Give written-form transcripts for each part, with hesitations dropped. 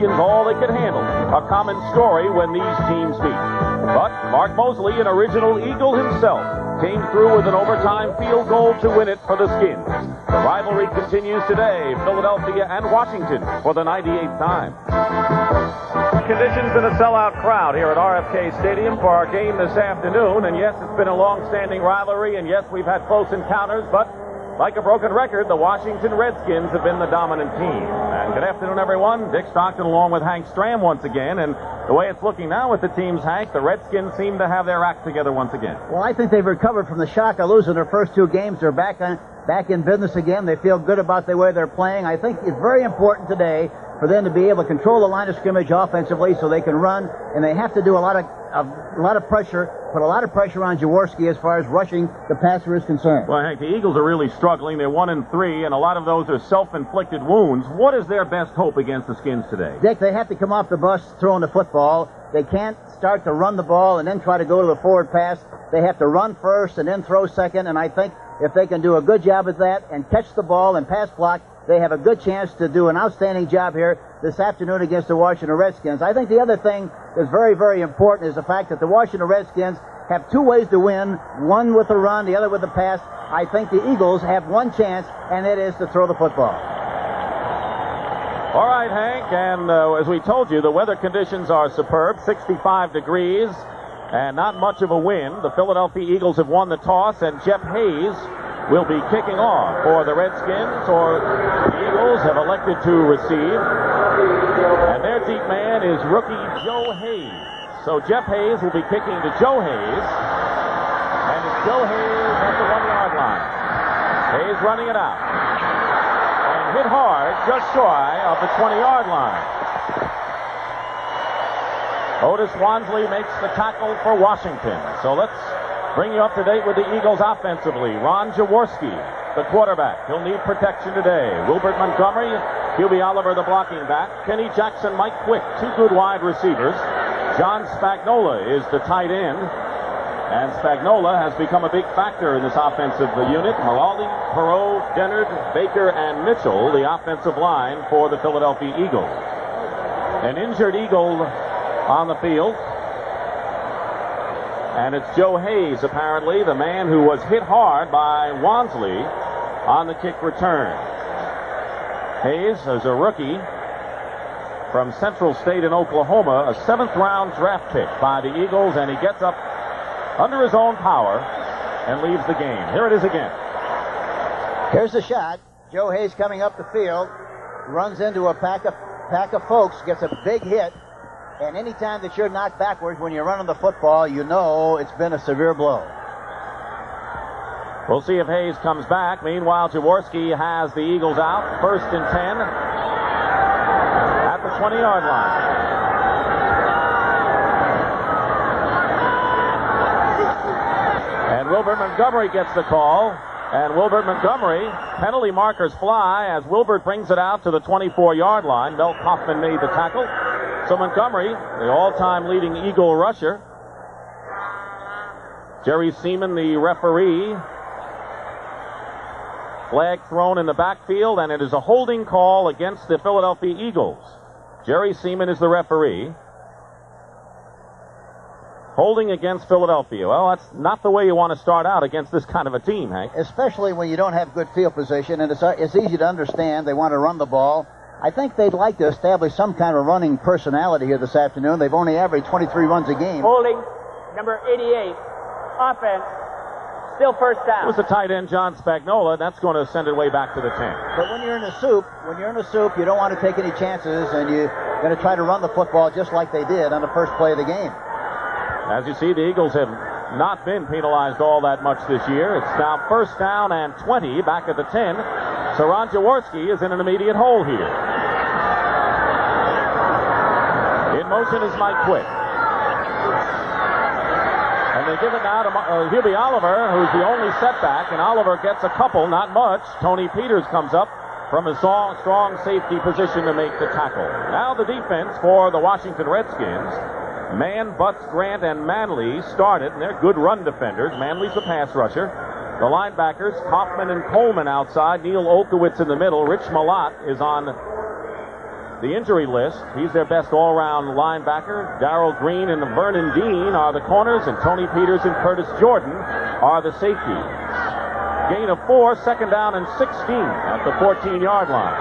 Redskins all they could handle. A common story when these teams meet. But Mark Mosley, an original Eagle himself, came through with an overtime field goal to win it for the Skins. The rivalry continues today, Philadelphia and Washington, for the 98th time. Conditions in a sellout crowd here at RFK Stadium for our game this afternoon. And yes, it's been a long-standing rivalry, and yes, we've had close encounters, but like a broken record, the Washington Redskins have been the dominant team. And good afternoon, everyone. Dick Stockton along with Hank Stram once again. And the way it's looking now with the teams, Hank, the Redskins seem to have their act together once again. Well, I think they've recovered from the shock of losing their first two games. They're back in business again. They feel good about the way they're playing. I think it's very important today for them to be able to control the line of scrimmage offensively so they can run, and they have to do a lot of pressure, put a lot of pressure on Jaworski as far as rushing the passer is concerned. Well, Hank, the Eagles are really struggling. They're 1-3, and a lot of those are self-inflicted wounds. What is their best hope against the Skins today? Dick, they have to come off the bus throwing the football. They can't start to run the ball and then try to go to the forward pass. They have to run first and then throw second, and I think if they can do a good job at that and catch the ball and pass block, they have a good chance to do an outstanding job here this afternoon against the Washington Redskins. I think the other thing that's very, very important is the fact that the Washington Redskins have two ways to win, one with the run, the other with the pass. I think the Eagles have one chance, and it is to throw the football. All right, Hank, and as we told you, the weather conditions are superb, 65 degrees, and not much of a wind. The Philadelphia Eagles have won the toss, and Jeff Hayes will be kicking off for the Redskins, or the Eagles have elected to receive. And their deep man is rookie Joe Hayes. So Jeff Hayes will be kicking to Joe Hayes. And it's Joe Hayes at the 1-yard line. Hayes running it out. And hit hard, just shy of the 20-yard line. Otis Wansley makes the tackle for Washington. So let's bring you up to date with the Eagles offensively. Ron Jaworski, the quarterback. He'll need protection today. Wilbert Montgomery, Hubie Oliver, the blocking back. Kenny Jackson, Mike Quick, two good wide receivers. John Spagnola is the tight end. And Spagnola has become a big factor in this offensive unit. Malaldi, Perot, Dennard, Baker, and Mitchell, the offensive line for the Philadelphia Eagles. An injured Eagle on the field. And it's Joe Hayes, apparently, the man who was hit hard by Wansley on the kick return. Hayes is a rookie from Central State in Oklahoma, a 7th-round draft pick by the Eagles, and he gets up under his own power and leaves the game. Here it is again. Here's the shot. Joe Hayes coming up the field, runs into a pack of folks, gets a big hit. And any time that you're knocked backwards when you're running the football, you know it's been a severe blow. We'll see if Hayes comes back. Meanwhile, Jaworski has the Eagles out. 1st and 10 at the 20-yard line. And Wilbert Montgomery gets the call. And Wilbert Montgomery, penalty markers fly as Wilbert brings it out to the 24-yard line. Mel Kaufman made the tackle. So Montgomery, the all-time leading Eagle rusher. Jerry Seaman, the referee. Flag thrown in the backfield, and it is a holding call against the Philadelphia Eagles. Jerry Seaman is the referee. Holding against Philadelphia. Well, that's not the way you want to start out against this kind of a team, Hank. Especially when you don't have good field position, and it's easy to understand. They want to run the ball. I think they'd like to establish some kind of running personality here this afternoon. They've only averaged 23 runs a game. Holding, number 88, offense, still first down. It was the tight end, John Spagnola. That's going to send it way back to the 10. But when you're in a soup, you don't want to take any chances, and you're going to try to run the football just like they did on the first play of the game. As you see, the Eagles have not been penalized all that much this year. It's now 1st down and 20 back at the 10. So Ron Jaworski is in an immediate hole here. In motion is Mike Quick. And they give it now to Hubie Oliver, who's the only setback, and Oliver gets a couple, not much. Tony Peters comes up from his strong safety position to make the tackle. Now the defense for the Washington Redskins. Mann, Butts, Grant, and Manley started, and they're good run defenders. Manley's the pass rusher. The linebackers, Kaufman and Coleman outside. Neil Olkowitz in the middle. Rich Malott is on the injury list. He's their best all-around linebacker. Darrell Green and Vernon Dean are the corners, and Tony Peters and Curtis Jordan are the safeties. Gain of 4, second down and 16 at the 14-yard line.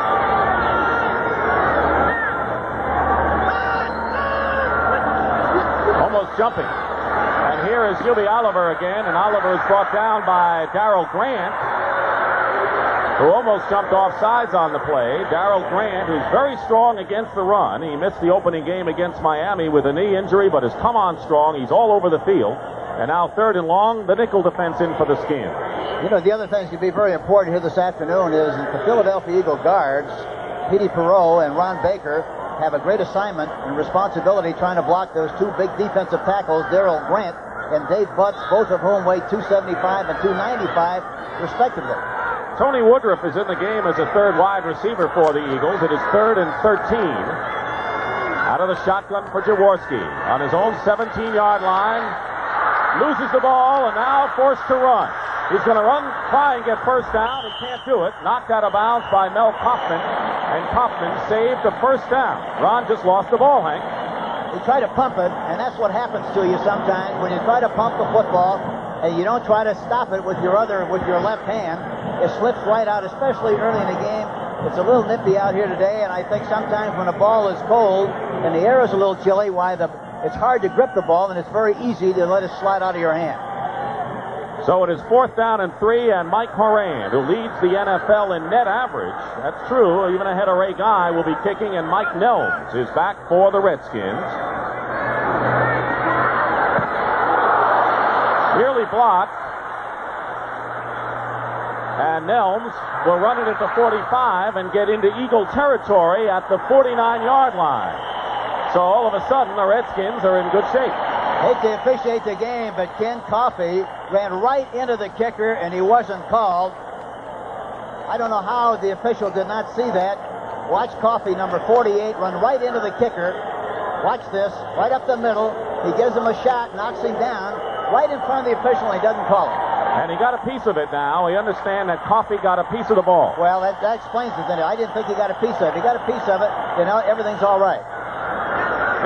Almost jumping. And here is Hubie Oliver again, and Oliver is brought down by Darrell Grant, who almost jumped off sides on the play. Darrell Grant, who's very strong against the run. He missed the opening game against Miami with a knee injury, but has come on strong. He's all over the field. And now third and long, the nickel defense in for the Skins. You know, the other thing that's going to be very important here this afternoon is that the Philadelphia Eagle guards, Petey Perot and Ron Baker, have a great assignment and responsibility trying to block those two big defensive tackles, Darrell Grant and Dave Butts, both of whom weigh 275 and 295, respectively. Tony Woodruff is in the game as a third wide receiver for the Eagles. It is 3rd and 13. Out of the shotgun for Jaworski. On his own 17-yard line. Loses the ball and now forced to run. He's going to try and get first down. He can't do it. Knocked out of bounds by Mel Kaufman. And Kaufman saved the first down. Ron just lost the ball, Hank. You try to pump it, and that's what happens to you sometimes when you try to pump the football and you don't try to stop it with your left hand. It slips right out, especially early in the game. It's a little nippy out here today, and I think sometimes when the ball is cold and the air is a little chilly, it's hard to grip the ball, and it's very easy to let it slide out of your hand. So it is 4th down and 3, and Mike Horan, who leads the NFL in net average, that's true, even ahead of Ray Guy, will be kicking, and Mike Nelms is back for the Redskins. Nearly blocked. And Nelms will run it at the 45 and get into Eagle territory at the 49-yard line. So all of a sudden, the Redskins are in good shape. Hate to officiate the game, but Ken Coffey ran right into the kicker, and he wasn't called. I don't know how the official did not see that. Watch Coffey, number 48, run right into the kicker. Watch this, right up the middle. He gives him a shot, knocks him down, right in front of the official, and he doesn't call it. And he got a piece of it now. We understand that Coffey got a piece of the ball. Well, that explains it. I didn't think he got a piece of it. If he got a piece of it, then everything's all right.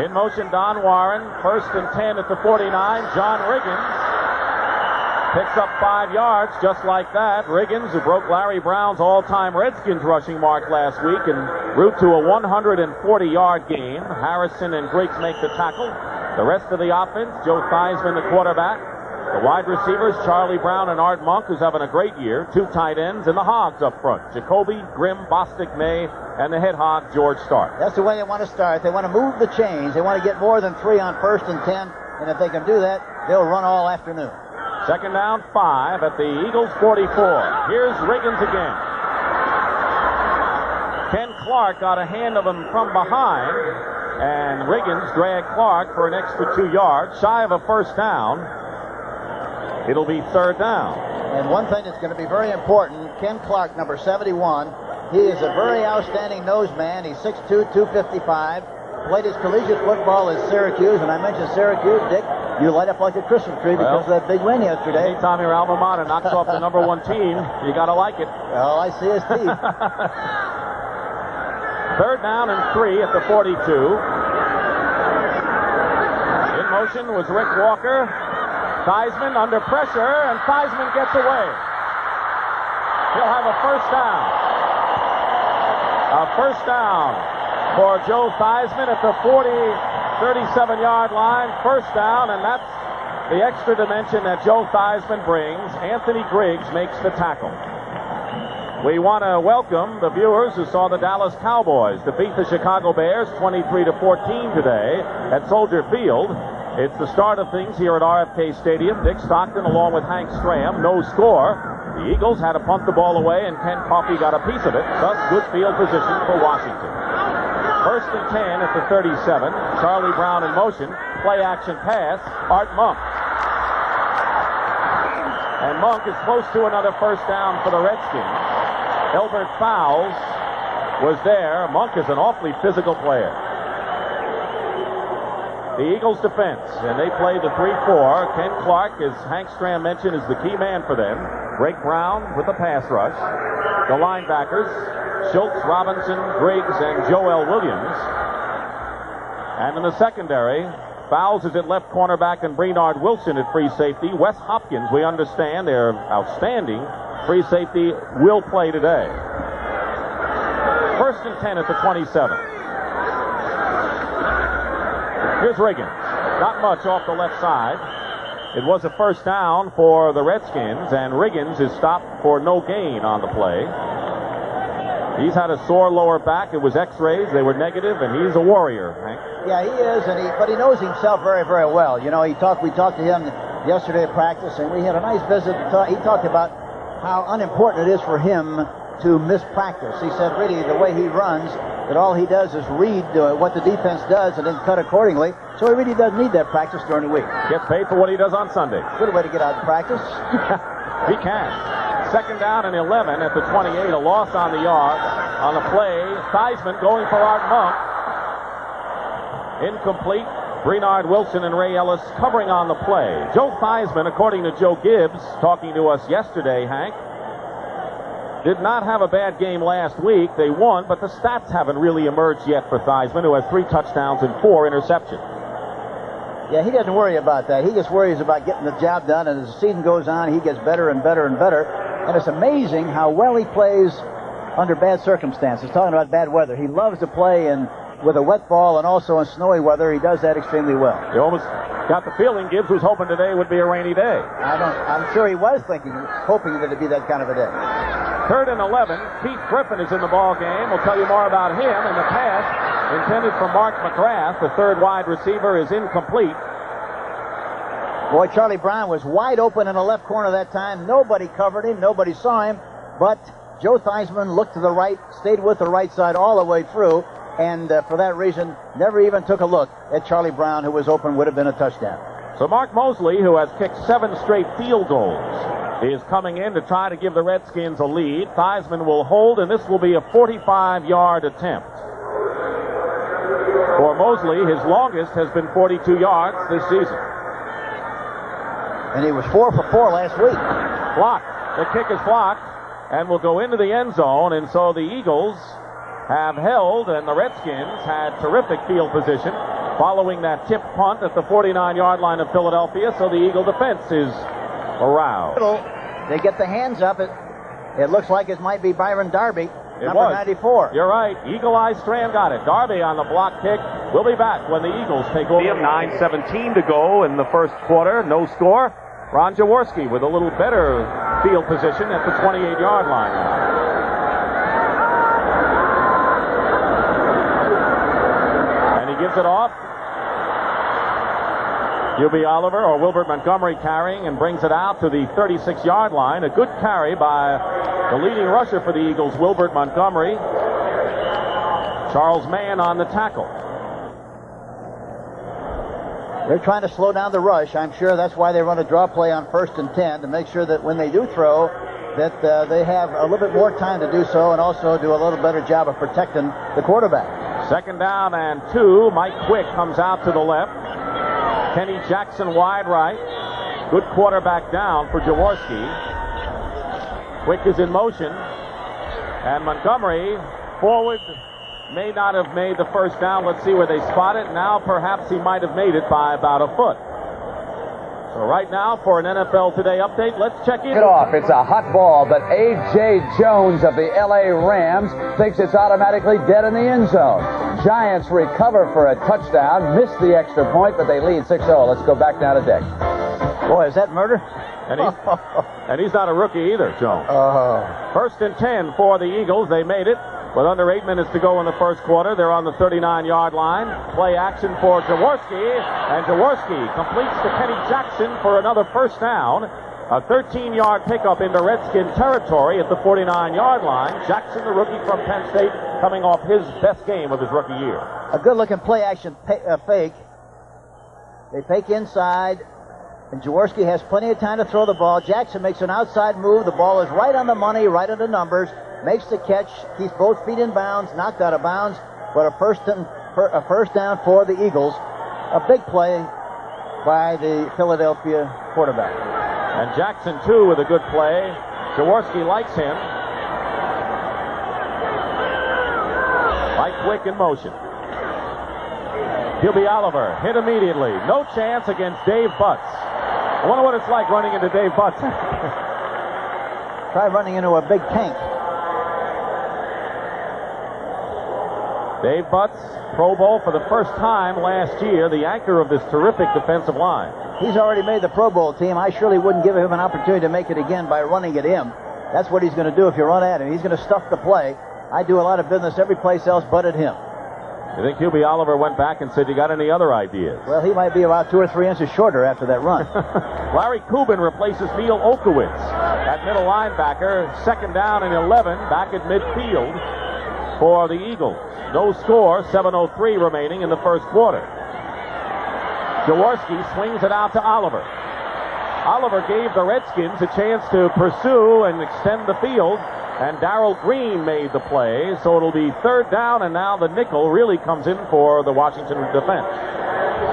In motion, Don Warren. 1st and 10 at the 49. John Riggins picks up 5 yards just like that. Riggins, who broke Larry Brown's all-time Redskins rushing mark last week, en route to a 140-yard game. Harrison and Griggs make the tackle. The rest of the offense, Joe Theismann, the quarterback. The wide receivers, Charlie Brown and Art Monk, who's having a great year. 2 tight ends, and the Hogs up front. Jacoby, Grimm, Bostic, May, and the head hog, George Stark. That's the way they want to start. They want to move the chains. They want to get more than 3 on 1st and 10, and if they can do that, they'll run all afternoon. 2nd down, 5 at the Eagles' 44. Here's Riggins again. Ken Clark got a hand of him from behind, and Riggins dragged Clark for an extra 2 yards, shy of a first down. It'll be 3rd down. And one thing that's going to be very important, Ken Clark, number 71, he is a very outstanding nose man. He's 6'2", 255. Played his collegiate football at Syracuse, and I mentioned Syracuse, Dick, you light up like a Christmas tree because of that big win yesterday. Anytime your alma mater knocks off the number 1 team, you got to like it. All I see is teeth. 3rd down and 3 at the 42. In motion was Rick Walker. Theismann under pressure, and Theismann gets away. He'll have a first down. A first down for Joe Theismann at the 37-yard line. First down, and that's the extra dimension that Joe Theismann brings. Anthony Griggs makes the tackle. We want to welcome the viewers who saw the Dallas Cowboys defeat the Chicago Bears 23-14 today at Soldier Field. It's the start of things here at RFK Stadium. Dick Stockton along with Hank Stram, no score. The Eagles had to punt the ball away, and Ken Coffey got a piece of it. Thus, good field position for Washington. 1st and 10 at the 37. Charlie Brown in motion. Play action pass. Art Monk. And Monk is close to another first down for the Redskins. Elbert Fowles was there. Monk is an awfully physical player. The Eagles defense, and they play the 3-4. Ken Clark, as Hank Stram mentioned, is the key man for them. Greg Brown with the pass rush. The linebackers, Schultz, Robinson, Griggs, and Joel Williams. And in the secondary, Fowles is at left cornerback and Bernard Wilson at free safety. Wes Hopkins, we understand, their outstanding free safety, will play today. 1st and 10 at the 27. Here's Riggins. Not much off the left side. It was a first down for the Redskins, and Riggins is stopped for no gain on the play. He's had a sore lower back. It was x-rays. They were negative, and he's a warrior, Hank. Yeah, he is, but he knows himself very, very well. You know, we talked to him yesterday at practice, and we had a nice visit. He talked about how unimportant it is for him to miss practice. He said, really, the way he runs, that all he does is read what the defense does and then cut accordingly. So he really doesn't need that practice during the week. Gets paid for what he does on Sunday. Good way to get out of practice. He can. 2nd down and 11 at the 28. A loss on the yard. On the play, Theismann going for Art Monk. Incomplete. Bernard Wilson and Ray Ellis covering on the play. Joe Theismann, according to Joe Gibbs, talking to us yesterday, Hank, did not have a bad game last week. They won, but the stats haven't really emerged yet for Theismann, who has 3 touchdowns and 4 interceptions. Yeah, he doesn't worry about that. He just worries about getting the job done, and as the season goes on, he gets better and better and better. And it's amazing how well he plays under bad circumstances. Talking about bad weather, he loves to play with a wet ball and also in snowy weather. He does that extremely well. You almost got the feeling Gibbs was hoping today would be a rainy day. I'm sure he was hoping that it'd be that kind of a day. 3rd and 11. Keith Griffin is in the ball game. We'll tell you more about him. And the pass intended for Mark McGrath, the 3rd wide receiver, is incomplete. Boy, Charlie Brown was wide open in the left corner that time. Nobody covered him. Nobody saw him. But Joe Theismann looked to the right, stayed with the right side all the way through, and for that reason, never even took a look at Charlie Brown, who was open, would have been a touchdown. So Mark Mosley, who has kicked 7 straight field goals, is coming in to try to give the Redskins a lead. Theismann will hold, and this will be a 45-yard attempt. For Mosley, his longest has been 42 yards this season. And he was 4 for 4 last week. Blocked. The kick is blocked and will go into the end zone, and so the Eagles have held, and the Redskins had terrific field position following that tip punt at the 49-yard line of Philadelphia, so the Eagle defense is aroused. They get the hands up. It looks like it might be Byron Darby, number 94. You're right. Eagle Eye Strand got it. Darby on the block kick. We'll be back when the Eagles take over. 9:17 to go in the first quarter. No score. Ron Jaworski with a little better field position at the 28-yard line. And he gives it off. UB Oliver or Wilbert Montgomery carrying and brings it out to the 36-yard line. A good carry by the leading rusher for the Eagles, Wilbert Montgomery. Charles Mann on the tackle. They're trying to slow down the rush. I'm sure that's why they run a draw play on 1st and 10 to make sure that when they do throw, that they have a little bit more time to do so and also do a little better job of protecting the quarterback. 2nd down and 2. Mike Quick comes out to the left. Kenny Jackson wide right. Good quarterback down for Jaworski. Quick is in motion. And Montgomery forward. May not have made the first down. Let's see where they spot it. Now perhaps he might have made it by about a foot. So right now for an NFL Today update, let's check in. Get off. It's a hot ball, but A.J. Jones of the L.A. Rams thinks it's automatically dead in the end zone. Giants recover for a touchdown, miss the extra point, but they lead 6-0. Let's go back down to Dick. Boy, is that murder? And he's not a rookie either, Jones. 1st and 10 for the Eagles. They made it. With under 8 minutes to go in the first quarter, they're on the 39-yard line. Play action for Jaworski, and Jaworski completes to Kenny Jackson for another first down. A 13-yard pickup into Redskin territory at the 49-yard line. Jackson, the rookie from Penn State, coming off his best game of his rookie year. A good-looking play-action fake. They fake inside, and Jaworski has plenty of time to throw the ball. Jackson makes an outside move. The ball is right on the money, right on the numbers. Makes the catch, keeps both feet in bounds, knocked out of bounds, but a first down for the Eagles. A big play by the Philadelphia quarterback. And Jackson, too, with a good play. Jaworski likes him. Mike Quick in motion. Hubie Oliver hit immediately. No chance against Dave Butts. I wonder what it's like running into Dave Butts. Try running into a big tank. Dave Butts, Pro Bowl for the first time last year, the anchor of this terrific defensive line. He's already made the Pro Bowl team. I surely wouldn't give him an opportunity to make it again by running at him. That's what he's going to do if you run at him. He's going to stuff the play. I do a lot of business every place else but at him. You think Hubie Oliver went back and said, you got any other ideas? Well, he might be about 2 or 3 inches shorter after that run. Larry Kubin replaces Neil Okowitz at middle linebacker. 2nd down and 11 back at midfield for the Eagles. No score, 7:03 remaining in the first quarter. Jaworski swings it out to Oliver. Oliver gave the Redskins a chance to pursue and extend the field, and Darrell Green made the play, so it'll be 3rd down, and now the nickel really comes in for the Washington defense.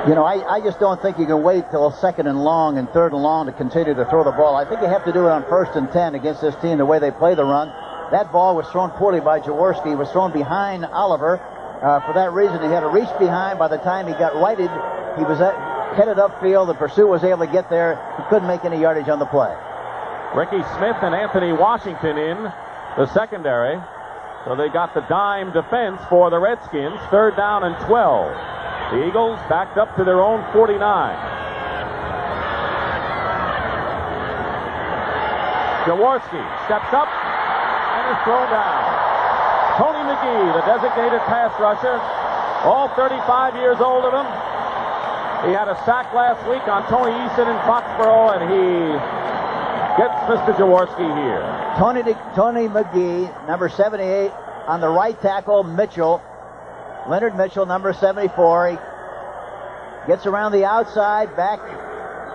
You know, I just don't think you can wait till 2nd and long and 3rd and long to continue to throw the ball. I think you have to do it on 1st and 10 against this team, the way they play the run. That ball was thrown poorly by Jaworski. It was thrown behind Oliver. For that reason, he had to reach behind. By the time he got righted, he was headed upfield. The pursuit was able to get there. He couldn't make any yardage on the play. Ricky Smith and Anthony Washington in the secondary. So they got the dime defense for the Redskins. 3rd down and 12. The Eagles backed up to their own 49. Jaworski steps up and is thrown down. Tony McGee, the designated pass rusher, all 35 years old of him. He had a sack last week on Tony Eason in Foxborough, and he gets Mr. Jaworski here. Tony McGee, number 78, on the right tackle, Mitchell. Leonard Mitchell, number 74. He gets around the outside, back,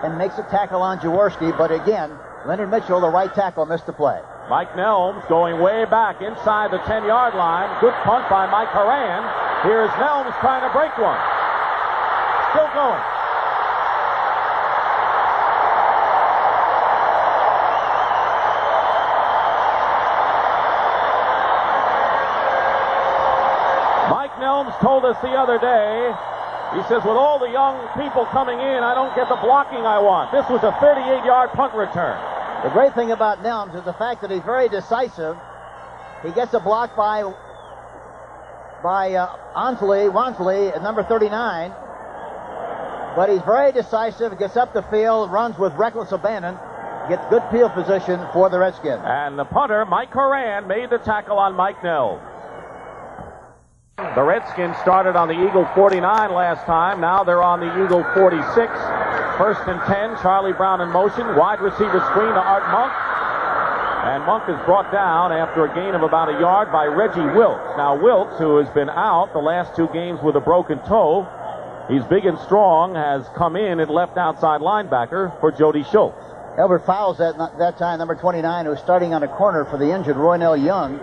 and makes a tackle on Jaworski, but again, Leonard Mitchell, the right tackle, missed the play. Mike Nelms going way back inside the 10-yard line. Good punt by Mike Horan. Here's Nelms trying to break one. Still going. Mike Nelms told us the other day, he says, with all the young people coming in, I don't get the blocking I want. This was a 38-yard punt return. The great thing about Nelms is the fact that he's very decisive. He gets a block by Wansley at number 39. But he's very decisive, gets up the field, runs with reckless abandon, gets good field position for the Redskins. And the punter, Mike Horan, made the tackle on Mike Nelms. The Redskins started on the Eagle 49 last time. Now they're on the Eagle 46. 1st and 10, Charlie Brown in motion. Wide receiver screen to Art Monk. And Monk is brought down after a gain of about a yard by Reggie Wilkes. Now Wilkes, who has been out the last 2 games with a broken toe, he's big and strong, has come in at left outside linebacker for Jody Schultz. Albert Fowles at that time, number 29, who was starting on a corner for the injured Roynell Young.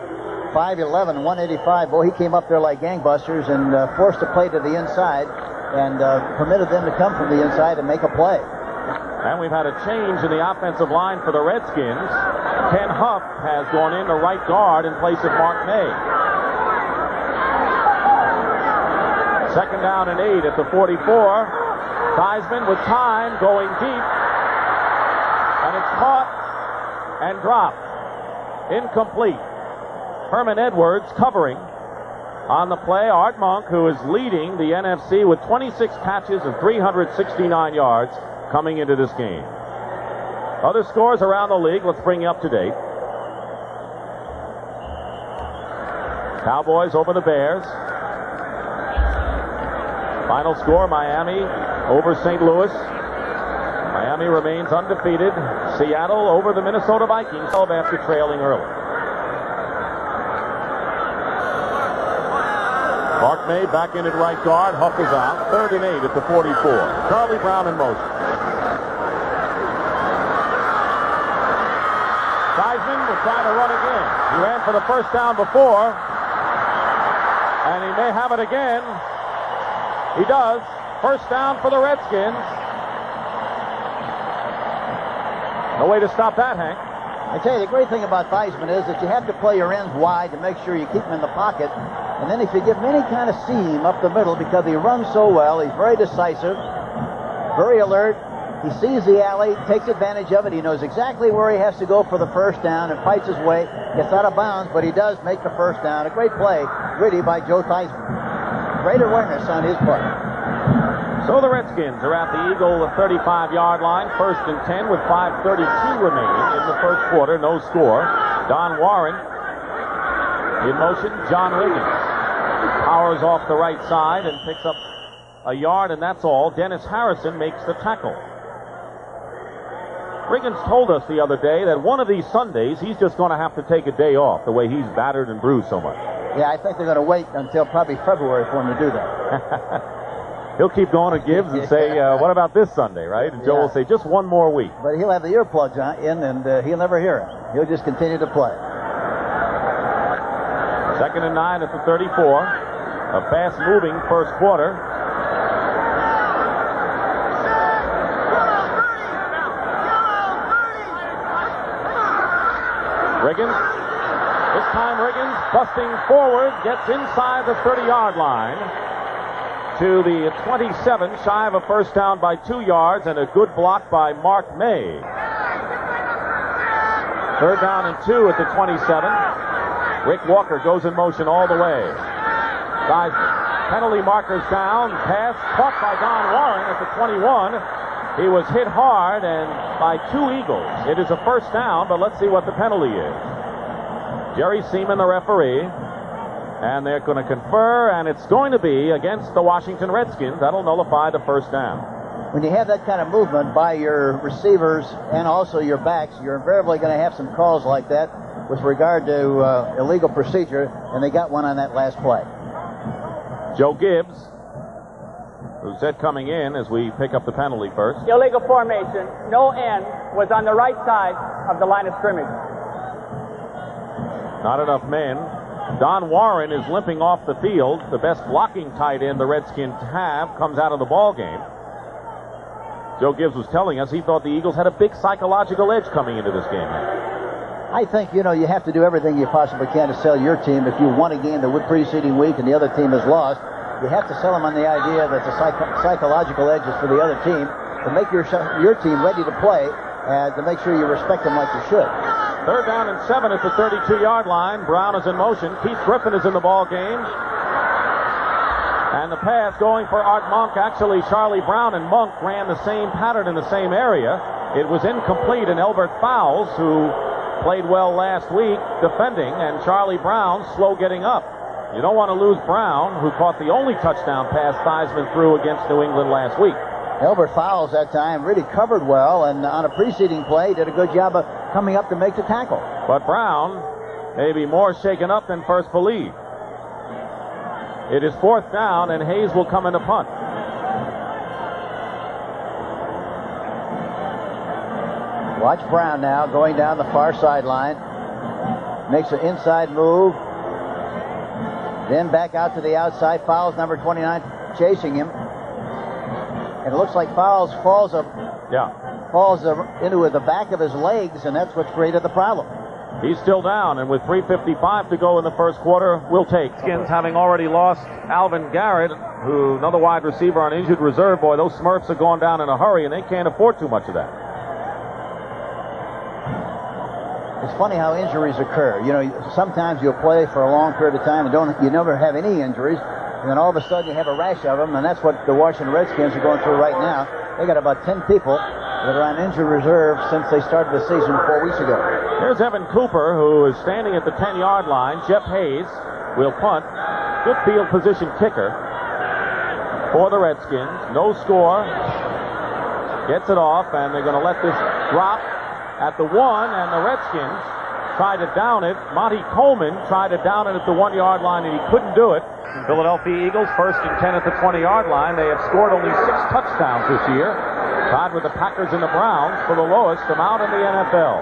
5'11", 185. Boy, he came up there like gangbusters and forced a play to the inside and permitted them to come from the inside and make a play. And we've had a change in the offensive line for the Redskins. Ken Huff has gone in to right guard in place of Mark May. 2nd down and 8 at the 44. Theismann with time going deep. And it's caught and dropped. Incomplete. Herman Edwards covering on the play. Art Monk, who is leading the NFC with 26 catches and 369 yards coming into this game. Other scores around the league, let's bring you up to date. Cowboys over the Bears. Final score, Miami over St. Louis. Miami remains undefeated. Seattle over the Minnesota Vikings after trailing early. Mark May back in at right guard. Huff is out. 3rd and 8 at the 44. Charlie Brown in motion. Theismann will try to run again. He ran for the 1st down before. And he may have it again. He does. 1st down for the Redskins. No way to stop that, Hank. I tell you, the great thing about Theismann is that you have to play your ends wide to make sure you keep him in the pocket. And then if you give him any kind of seam up the middle, because he runs so well, he's very decisive, very alert. He sees the alley, takes advantage of it. He knows exactly where he has to go for the first down and fights his way. Gets out of bounds, but he does make the first down. A great play, really, by Joe Theismann. Great awareness on his part. So the Redskins are at the Eagle 35-yard line, 1st and 10 with 5:32 remaining in the first quarter. No score. Don Warren in motion. John Riggins powers off the right side and picks up a yard, and that's all. Dennis Harrison makes the tackle. Riggins told us the other day that one of these Sundays he's just going to have to take a day off, the way he's battered and bruised so much. Yeah, I think they're going to wait until probably February for him to do that. He'll keep going to Gibbs and say, what about this Sunday, right? And Joe will say, just one more week. But he'll have the earplugs in, and he'll never hear it. He'll just continue to play. 2nd and 9 at the 34. A fast-moving first quarter. Riggins. This time Riggins busting forward, gets inside the 30-yard line to the 27, shy of a first down by 2 yards, and a good block by Mark May. 3rd down and 2 at the 27. Rick Walker goes in motion all the way. Penalty markers down. Pass caught by Don Warren at the 21. He was hit hard and by 2 Eagles. It is a first down, but let's see what the penalty is. Jerry Seaman, the referee. And they're going to confer, and it's going to be against the Washington Redskins. That'll nullify the first down. When you have that kind of movement by your receivers and also your backs, you're invariably going to have some calls like that with regard to illegal procedure, and they got one on that last play. Joe Gibbs, who said coming in as we pick up the penalty first. Illegal formation. No end was on the right side of the line of scrimmage. Not enough men. Don Warren is limping off the field. The best blocking tight end the Redskins have comes out of the ball game. Joe Gibbs was telling us he thought the Eagles had a big psychological edge coming into this game. I think, you have to do everything you possibly can to sell your team. If you won a game the preceding week and the other team has lost, you have to sell them on the idea that the psychological edge is for the other team to make your team ready to play and to make sure you respect them like you should. 3rd down and 7 at the 32-yard line. Brown is in motion. Keith Griffin is in the ball game. And the pass going for Art Monk. Actually, Charlie Brown and Monk ran the same pattern in the same area. It was incomplete, and Elbert Fowles, who played well last week defending, and Charlie Brown slow getting up. You don't want to lose Brown, who caught the only touchdown pass Theismann threw against New England last week. Elbert Fowles that time really covered well, and on a preceding play did a good job of coming up to make the tackle. But Brown may be more shaken up than first believed. It is 4th down, and Hayes will come in to punt. Watch Brown now going down the far sideline. Makes an inside move. Then back out to the outside. Fowles, number 29, chasing him. And it looks like Fowles falls into the back of his legs, and that's what's created the problem. He's still down, and with 3:55 to go in the first quarter, we'll take. Skins having already lost Alvin Garrett, who another wide receiver on injured reserve. Boy, those Smurfs are going down in a hurry, and they can't afford too much of that. It's funny how injuries occur. Sometimes you'll play for a long period of time and you never have any injuries, and then all of a sudden you have a rash of them, and that's what the Washington Redskins are going through right now. They got about 10 people that are on injured reserve since they started the season 4 weeks ago. Here's Evan Cooper, who is standing at the 10-yard line. Jeff Hayes will punt. Good field position kicker for the Redskins. No score. Gets it off, and they're going to let this drop at the 1, and the Redskins tried to down it. Monty Coleman tried to down it at the 1-yard line, and he couldn't do it. Philadelphia Eagles 1st and 10 at the 20-yard line. They have scored only 6 touchdowns this year, tied with the Packers and the Browns for the lowest amount in the NFL.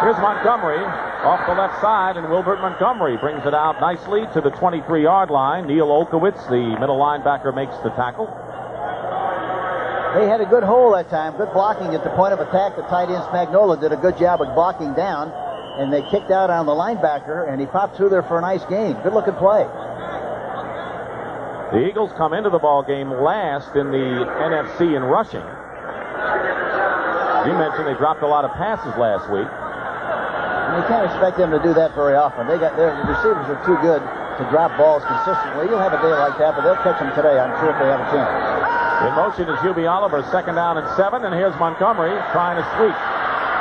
Here's Montgomery off the left side, and Wilbert Montgomery brings it out nicely to the 23-yard line. Neil Olkowitz, the middle linebacker, makes the tackle. They had a good hole that time, good blocking at the point of attack. The tight end Spagnola did a good job of blocking down, and they kicked out on the linebacker, and he popped through there for a nice gain. Good-looking play. The Eagles come into the ball game last in the NFC in rushing. You mentioned they dropped a lot of passes last week. And you can't expect them to do that very often. Their receivers are too good to drop balls consistently. You'll have a day like that, but they'll catch them today, I'm sure, if they have a chance. In motion is Hubie Oliver, 2nd down and 7, and here's Montgomery trying to sweep.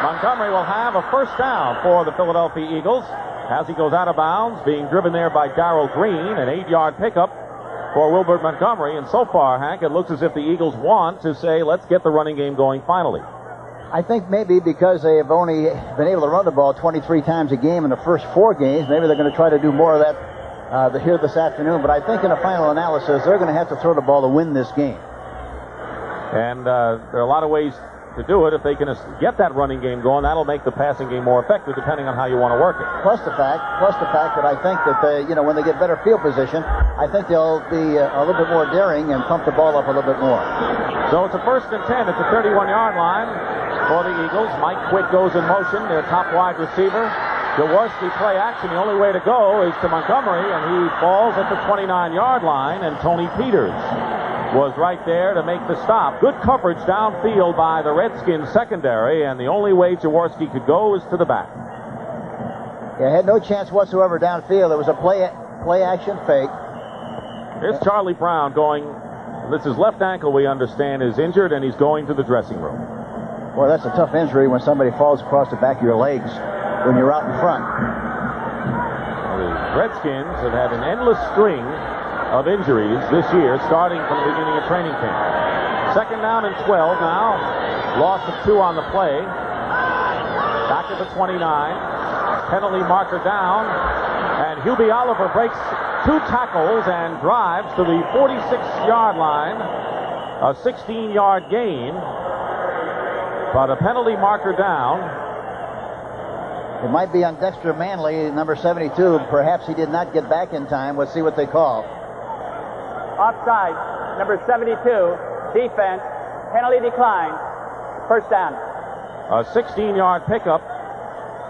Montgomery will have a 1st down for the Philadelphia Eagles as he goes out of bounds, being driven there by Darrell Green, an 8-yard pickup for Wilbert Montgomery. And so far, Hank, it looks as if the Eagles want to say, let's get the running game going finally. I think maybe because they have only been able to run the ball 23 times a game in the first 4 games, maybe they're going to try to do more of that here this afternoon. But I think in a final analysis, they're going to have to throw the ball to win this game. And there are a lot of ways to do it. If they can get that running game going, that'll make the passing game more effective, depending on how you want to work it. Plus the fact that I think that when they get better field position, I think they'll be a little bit more daring and pump the ball up a little bit more. So it's a 1st and 10 at the 31-yard line for the Eagles. Mike Quick goes in motion, their top wide receiver. Jaworski play action. The only way to go is to Montgomery, and he falls at the 29-yard line, and Tony Peters was right there to make the stop. Good coverage downfield by the Redskins secondary, and the only way Jaworski could go is to the back. Yeah, had no chance whatsoever downfield. It was a play action fake. Here's Charlie Brown going. This is left ankle, we understand, is injured, and he's going to the dressing room. Boy, that's a tough injury when somebody falls across the back of your legs when you're out in front. The Redskins have had an endless string of injuries this year, starting from the beginning of training camp. 2nd down and 12 now. Loss of 2 on the play. Back at the 29. Penalty marker down. And Hubie Oliver breaks 2 tackles and drives to the 46-yard line. A 16-yard gain. But a penalty marker down. It might be on Dexter Manley, number 72. Perhaps he did not get back in time. Let's see what they call. Offside, number 72, defense, penalty decline, 1st down. A 16-yard pickup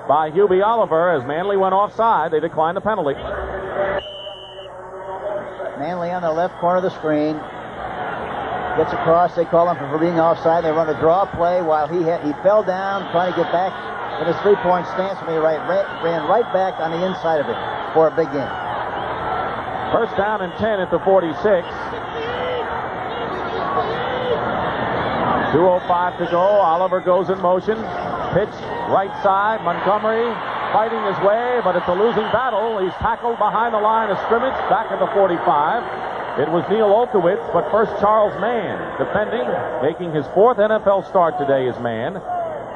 by Hubie Oliver as Manley went offside. They declined the penalty. Manley on the left corner of the screen. Gets across. They call him for being offside. They run a draw play while he fell down trying to get back in his 3-point stance. And he ran right back on the inside of it for a big game. 1st down and 10 at the 46. 2:05 to go. Oliver goes in motion. Pitch right side. Montgomery fighting his way, but it's a losing battle. He's tackled behind the line of scrimmage back at the 45. It was Neil Olkewicz, but first Charles Mann defending, making his 4th NFL start today is Mann.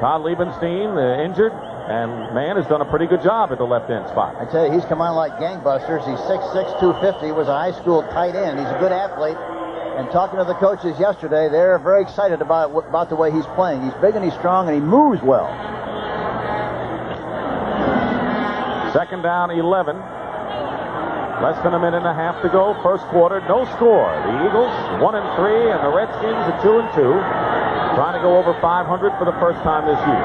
Todd Liebenstein injured, and Mann has done a pretty good job at the left end spot. I tell you, he's come on like gangbusters. He's 6'6", 250, was a high school tight end. He's a good athlete. And talking to the coaches yesterday, they're very excited about the way he's playing. He's big and he's strong and he moves well. 2nd down, 11. Less than a minute and a half to go. 1st quarter, no score. The Eagles 1-3, and the Redskins are 2-2. Trying to go over 500 for the first time this year.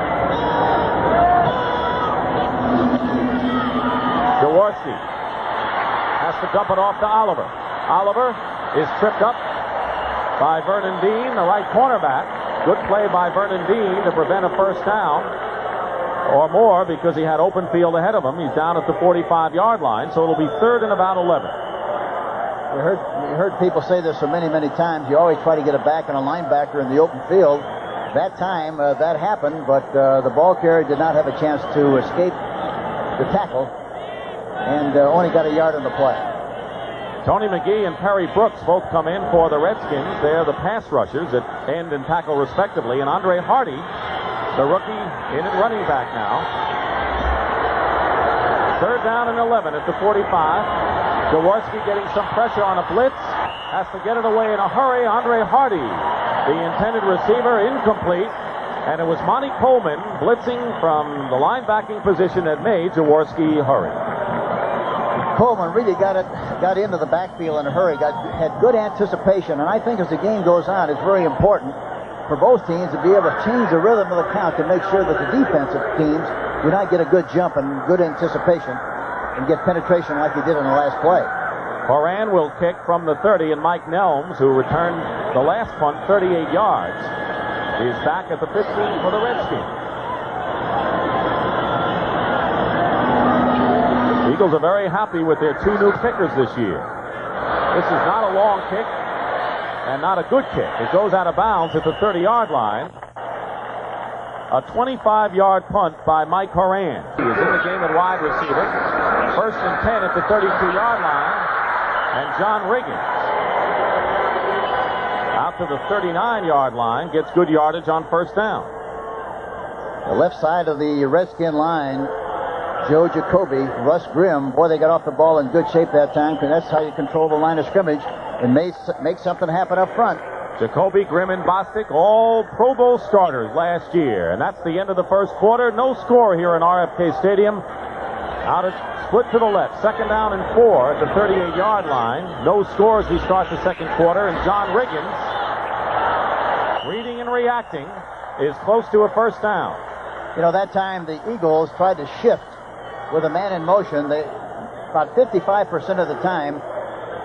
Jaworski has to dump it off to Oliver. Oliver is tripped up by Vernon Dean, the right cornerback. Good play by Vernon Dean to prevent a 1st down or more because he had open field ahead of him. He's down at the 45-yard line, so it'll be 3rd and about 11. You heard people say this so many times. You always try to get a back and a linebacker in the open field. That time, that happened, but the ball carrier did not have a chance to escape the tackle and only got a yard on the play. Tony McGee and Perry Brooks both come in for the Redskins. They're the pass rushers at end and tackle respectively. And Andre Hardy, the rookie, in at running back now. 3rd down and 11 at the 45. Jaworski getting some pressure on a blitz. Has to get it away in a hurry. Andre Hardy, the intended receiver, incomplete. And it was Monty Coleman blitzing from the linebacking position that made Jaworski hurry. Coleman really got into the backfield in a hurry, had good anticipation, and I think as the game goes on, it's very important for both teams to be able to change the rhythm of the count to make sure that the defensive teams do not get a good jump and good anticipation and get penetration like he did in the last play. Horan will kick from the 30, and Mike Nelms, who returned the last punt 38 yards, is back at the 15 for the Redskins. The Eagles are very happy with their two new kickers this year. This is not a long kick and not a good kick. It goes out of bounds at the 30-yard line. A 25-yard punt by Mike Horan. He is in the game at wide receiver. 1st and 10 at the 32-yard line. And John Riggins, out to the 39-yard line, gets good yardage on 1st down. The left side of the Redskin line, Joe Jacoby, Russ Grimm, boy, they got off the ball in good shape that time, because that's how you control the line of scrimmage and make something happen up front. Jacoby, Grimm, and Bostic, all Pro Bowl starters last year. And that's the end of the first quarter. No score here in RFK Stadium. Out of split to the left. 2nd down and 4 at the 38-yard line. No score as we start the second quarter. And John Riggins, reading and reacting, is close to a 1st down. You know, that time the Eagles tried to shift with a man in motion. About 55% of the time,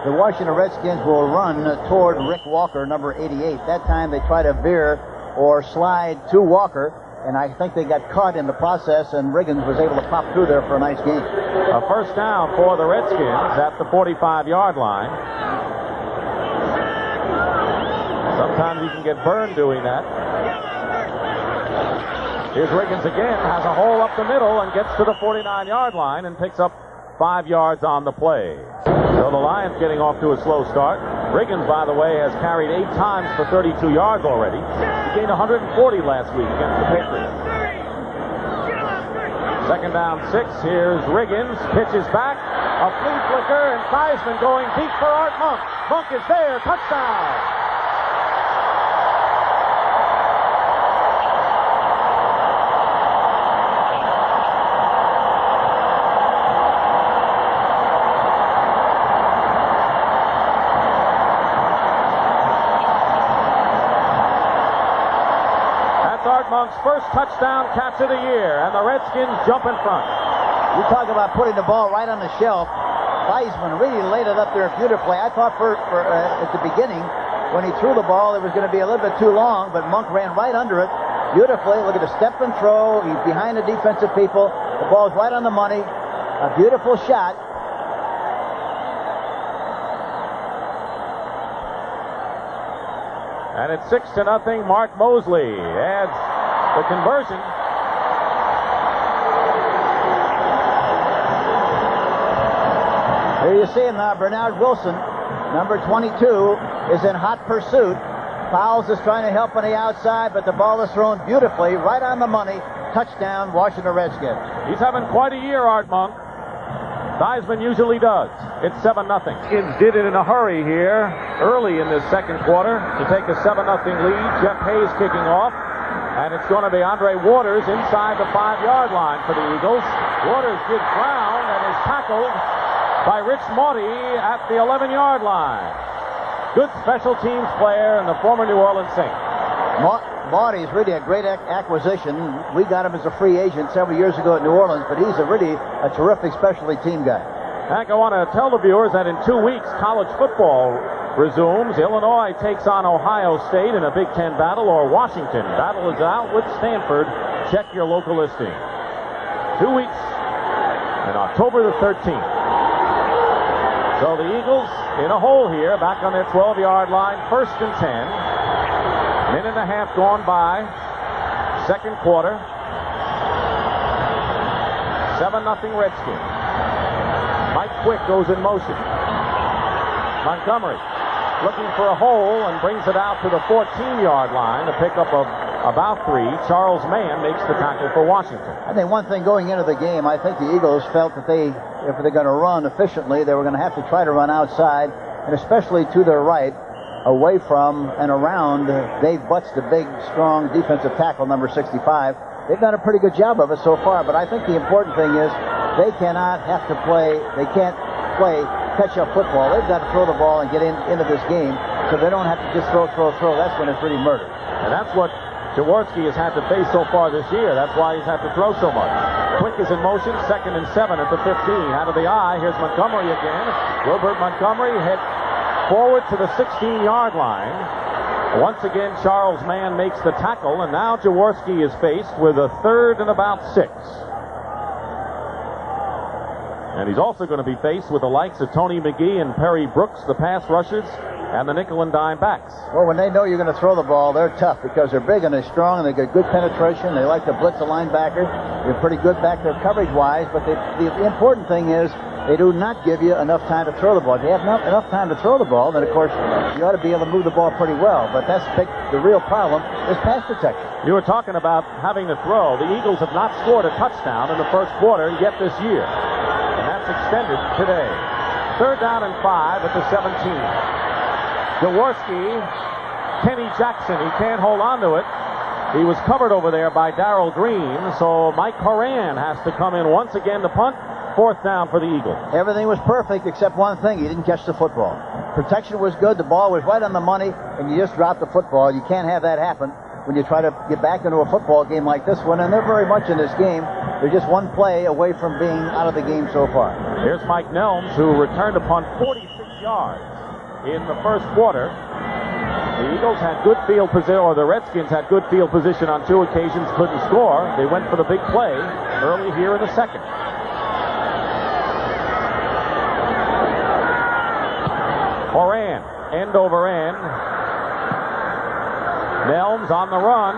the Washington Redskins will run toward Rick Walker, number 88. That time they try to veer or slide to Walker, and I think they got caught in the process, and Riggins was able to pop through there for a nice gain. A 1st down for the Redskins at the 45-yard line. Sometimes you can get burned doing that. Here's Riggins again, has a hole up the middle and gets to the 49-yard line and picks up 5 yards on the play. So the Lions getting off to a slow start. Riggins, by the way, has carried 8 times for 32 yards already. He gained 140 last week against the Patriots. 2nd down 6. Here's Riggins. Pitches back. A flea flicker, and Theismann going deep for Art Monk. Monk is there. Touchdown. Monk's first touchdown catch of the year, and the Redskins jump in front. You talk about putting the ball right on the shelf. Theismann really laid it up there beautifully. I thought at the beginning, when he threw the ball, it was going to be a little bit too long, but Monk ran right under it beautifully. Look at the step and throw. He's behind the defensive people. The ball's right on the money. A beautiful shot. And it's 6-0. Mark Mosley adds the conversion. Here you see him now. Bernard Wilson, number 22, is in hot pursuit. Fowles is trying to help on the outside, but the ball is thrown beautifully, right on the money. Touchdown, Washington Redskins. He's having quite a year, Art Monk. Theismann usually does. It's 7-0. Redskins did it in a hurry here early in this second quarter to take a 7-0 lead. Jeff Hayes kicking off. And it's going to be Andre Waters inside the 5-yard line for the Eagles. Waters gives ground and is tackled by Rich Mauty at the 11-yard line. Good special teams player and the former New Orleans Saint. Mauty is really a great acquisition. We got him as a free agent several years ago at New Orleans, but he's really a terrific specialty team guy. Hank, I want to tell the viewers that in 2 weeks, college football resumes. Illinois takes on Ohio State in a Big Ten battle, or Washington. Battle is out with Stanford. Check your local listing. 2 weeks and October the 13th. So the Eagles in a hole here, back on their 12-yard line, 1st and 10. Minute and a half gone by. Second quarter. 7-0 Redskins. Mike Quick goes in motion. Montgomery looking for a hole and brings it out to the 14-yard line. A pickup of about 3. Charles Mann makes the tackle for Washington. I think one thing going into the game, I think the Eagles felt that if they're going to run efficiently, they were going to have to try to run outside, and especially to their right, away from and around Dave Butts, the big, strong defensive tackle, number 65. They've done a pretty good job of it so far, but I think the important thing is they can't play catch-up football. They've got to throw the ball and get into this game. so they don't have to just throw. That's when it's really murder. And that's what Jaworski has had to face so far this year. That's why he's had to throw so much. Quick is in motion, 2nd and 7 at the 15. Out of the eye, here's Montgomery again. Wilbert Montgomery hit forward to the 16-yard line. Once again, Charles Mann makes the tackle, and now Jaworski is faced with a 3rd and about 6. And he's also going to be faced with the likes of Tony McGee and Perry Brooks, the pass rushers, and the nickel and dime backs. Well, when they know you're going to throw the ball, they're tough because they're big and they're strong and they get good penetration. They like to blitz the linebacker. They're pretty good back there coverage-wise, but the important thing is they do not give you enough time to throw the ball. If you have enough time to throw the ball, then, of course, you ought to be able to move the ball pretty well. But that's the real problem is pass protection. You were talking about having to throw. The Eagles have not scored a touchdown in the first quarter yet this year. And that's extended today. 3rd down and 5 at the 17. Jaworski, Kenny Jackson, he can't hold on to it. He was covered over there by Darrell Green, so Mike Horan has to come in once again to punt. 4th down for the Eagles. Everything was perfect except one thing. He didn't catch the football. Protection was good. The ball was right on the money, and you just dropped the football. You can't have that happen when you try to get back into a football game like this one, and they're very much in this game. They're just one play away from being out of the game so far. Here's Mike Nelms, who returned a punt 46 yards. In the first quarter, the Eagles had good field position, or the Redskins had good field position on 2 occasions, couldn't score. They went for the big play early here in the second. Horan, end over end. Nelms on the run.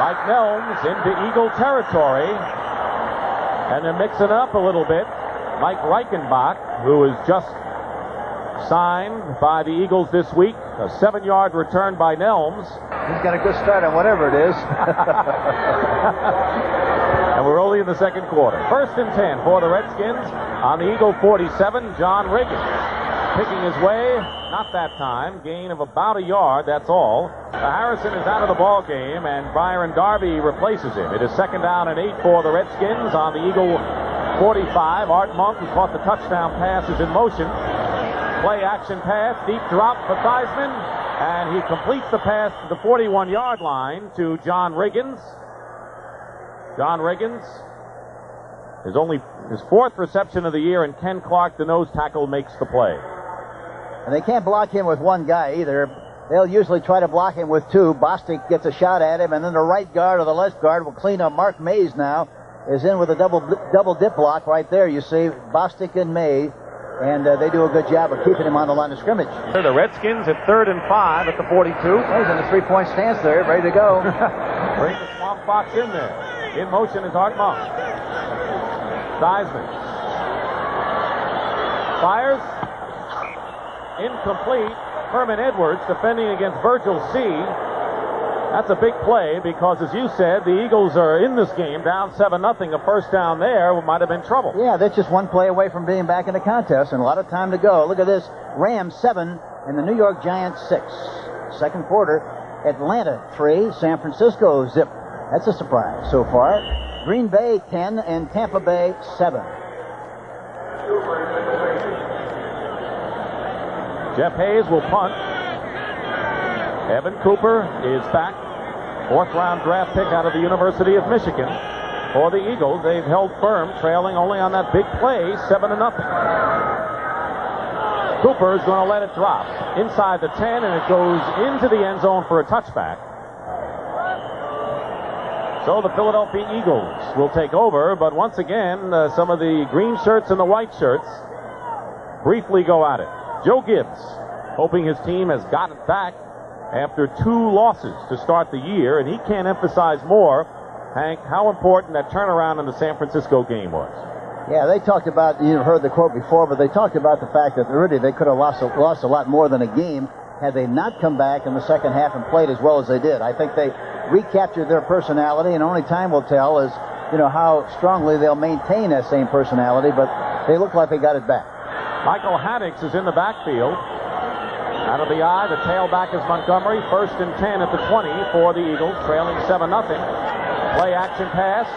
Mike Nelms into Eagle territory. And they're mixing up a little bit. Mike Reichenbach, who is just signed by the Eagles this week. A 7-yard return by Nelms. He's got a good start on whatever it is. And we're only in the second quarter. 1st and 10 for the Redskins. On the Eagle 47, John Riggins picking his way. Not that time. Gain of about a yard, that's all. Harrison is out of the ball game, and Byron Darby replaces him. It is 2nd down and 8 for the Redskins. On the Eagle 45, Art Monk, who caught the touchdown pass, is in motion. Play action pass, deep drop for Theismann, and he completes the pass to the 41-yard line to John Riggins. John Riggins is only his 4th reception of the year, and Ken Clark, the nose tackle, makes the play. And they can't block him with one guy either. They'll usually try to block him with 2. Bostic gets a shot at him, and then the right guard or the left guard will clean up. Mark Mays now is in with a double dip block right there. You see Bostic and Mays. And they do a good job of keeping him on the line of scrimmage. The Redskins at 3rd and 5 at the 42. He's in the 3-point stance there, ready to go. Bring the Swamp Fox in there. In motion is Art Monk. Theismann fires. Incomplete. Herman Edwards defending against Virgil C. That's a big play because, as you said, the Eagles are in this game down 7-0. A first down there might have been trouble. Yeah, that's just one play away from being back in the contest and a lot of time to go. Look at this. Rams 7 and the New York Giants 6. Second quarter, Atlanta 3, San Francisco zip. That's a surprise so far. Green Bay 10 and Tampa Bay 7. Jeff Hayes will punt. Evan Cooper is back. 4th-round draft pick out of the University of Michigan. For the Eagles, they've held firm, trailing only on that big play, 7-0. Cooper is going to let it drop inside the 10, and it goes into the end zone for a touchback. So the Philadelphia Eagles will take over, but once again, some of the green shirts and the white shirts briefly go at it. Joe Gibbs, hoping his team has got it back after 2 losses to start the year, and he can't emphasize more, Hank, how important that turnaround in the San Francisco game was. Yeah, they talked about, you've heard the quote before, but they talked about the fact that really they could have lost a lot more than a game had they not come back in the second half and played as well as they did. I think they recaptured their personality, and only time will tell is, how strongly they'll maintain that same personality, but they look like they got it back. Michael Haddix is in the backfield. Out of the eye, the tailback is Montgomery. 1st and 10 at the 20 for the Eagles, trailing 7-0. Play action pass.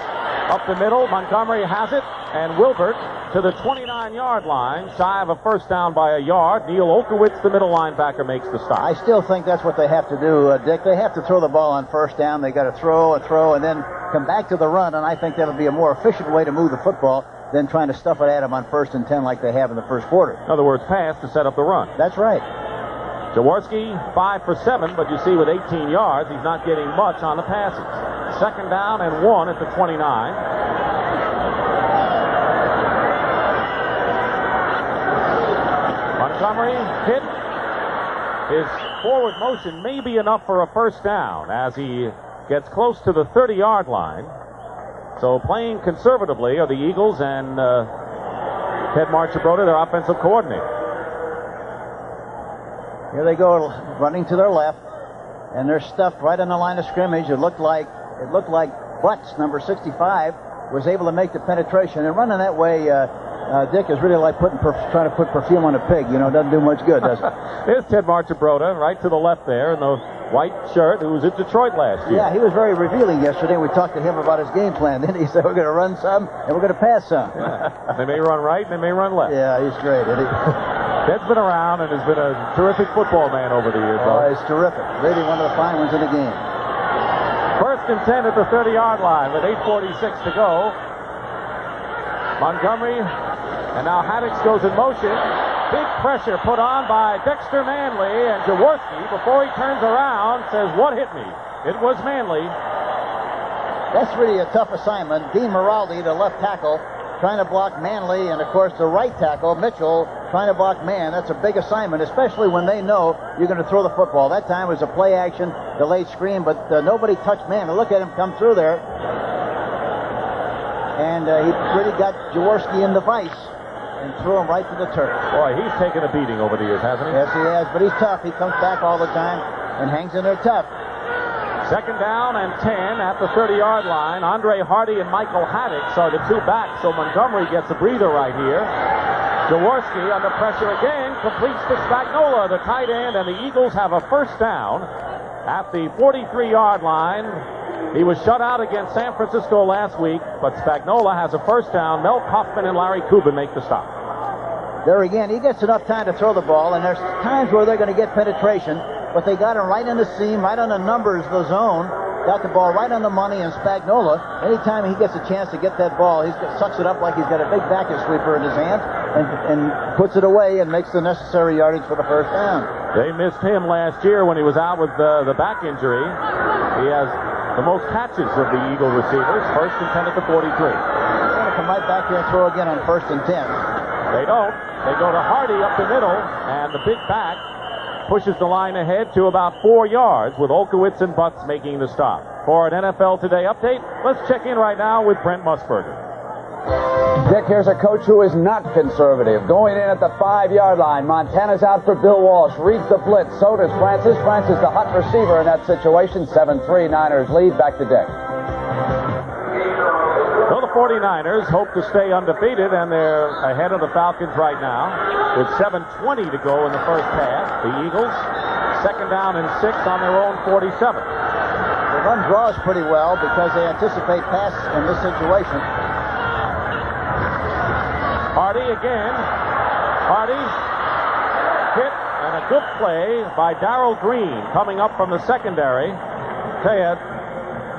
Up the middle, Montgomery has it, and Wilbert to the 29-yard line, shy of a first down by a yard. Neil Olkewicz, the middle linebacker, makes the stop. I still think that's what they have to do, Dick. They have to throw the ball on first down. They got to throw, and then come back to the run, and I think that'll be a more efficient way to move the football than trying to stuff it at them on 1st and 10 like they have in the first quarter. In other words, pass to set up the run. That's right. Jaworski, 5 for 7, but you see with 18 yards, he's not getting much on the passes. 2nd down and 1 at the 29. Montgomery hit. His forward motion may be enough for a first down as he gets close to the 30-yard line. So playing conservatively are the Eagles and Ted Marchibroda, their offensive coordinator. Here they go, running to their left, and they're stuffed right on the line of scrimmage. It looked like Butts, number 65, was able to make the penetration. And running that way, Dick, is really like trying to put perfume on a pig. You know, it doesn't do much good, does it? Here's Ted Marchibroda, right to the left there, in the white shirt, who was at Detroit last year. Yeah, he was very revealing yesterday. We talked to him about his game plan. Then he said, we're going to run some, and we're going to pass some. Yeah. They may run right, and they may run left. Yeah, he's great, isn't he? Ted's been around and has been a terrific football man over the years. Oh, he's terrific. Really one of the fine ones in the game. 1st and 10 at the 30-yard line with 8:46 to go. Montgomery, and now Haddix goes in motion. Big pressure put on by Dexter Manley, and Jaworski, before he turns around, says, what hit me? It was Manley. That's really a tough assignment. Dean Miraldi, the left tackle, trying to block Manley, and of course the right tackle, Mitchell, trying to block Man. That's a big assignment, especially when they know you're going to throw the football. That time was a play action, delayed screen, but nobody touched Man. Look at him come through there. And he really got Jaworski in the vice and threw him right to the turf. Boy, he's taken a beating over the years, hasn't he? Yes, he has, but he's tough. He comes back all the time and hangs in there tough. 2nd down and 10 at the 30-yard line. Andre Hardy and Michael Haddix are the two backs, so Montgomery gets a breather right here. Jaworski under pressure again, completes to Spagnola, the tight end, and the Eagles have a first down at the 43-yard line. He was shut out against San Francisco last week, but Spagnola has a first down. Mel Kaufman and Larry Kubin make the stop. There again, he gets enough time to throw the ball, and there's times where they're going to get penetration, but they got him right in the seam, right on the numbers of the zone, got the ball right on the money, and Spagnola, anytime he gets a chance to get that ball, he sucks it up like he's got a big vacuum sweeper in his hand and puts it away and makes the necessary yardage for the first down. They missed him last year when he was out with the back injury. He has the most catches of the Eagle receivers. 1st and 10 at the 43. They're going to come right back here and throw again on 1st and 10. They don't. They go to Hardy up the middle, and the big back pushes the line ahead to about 4 yards with Olkewicz and Butts making the stop. For an NFL Today update, let's check in right now with Brent Musburger. Dick, here's a coach who is not conservative. Going in at the 5-yard line. Montana's out for Bill Walsh. Reads the blitz. So does Francis. Francis, the hot receiver in that situation. 7-3 Niners lead. Back to Dick. So the 49ers hope to stay undefeated, and they're ahead of the Falcons right now with 7:20 to go in the first half. The Eagles, 2nd down and 6 on their own 47. They run draws pretty well because they anticipate passes in this situation. Hardy again. Hardy hit, and a good play by Darrell Green coming up from the secondary. Tell you,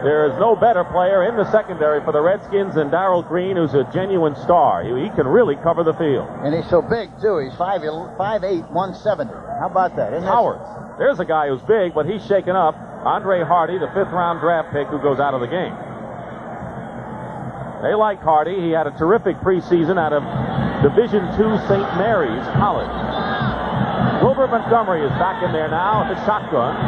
there is no better player in the secondary for the Redskins than Darrell Green, who's a genuine star. He can really cover the field. And he's so big, too. He's 5'8", 170. How about that? Howard. There's a guy who's big, but he's shaken up. Andre Hardy, the 5th-round draft pick, who goes out of the game. They like Hardy. He had a terrific preseason out of Division II St. Mary's College. Wilbur Montgomery is back in there now at the shotgun.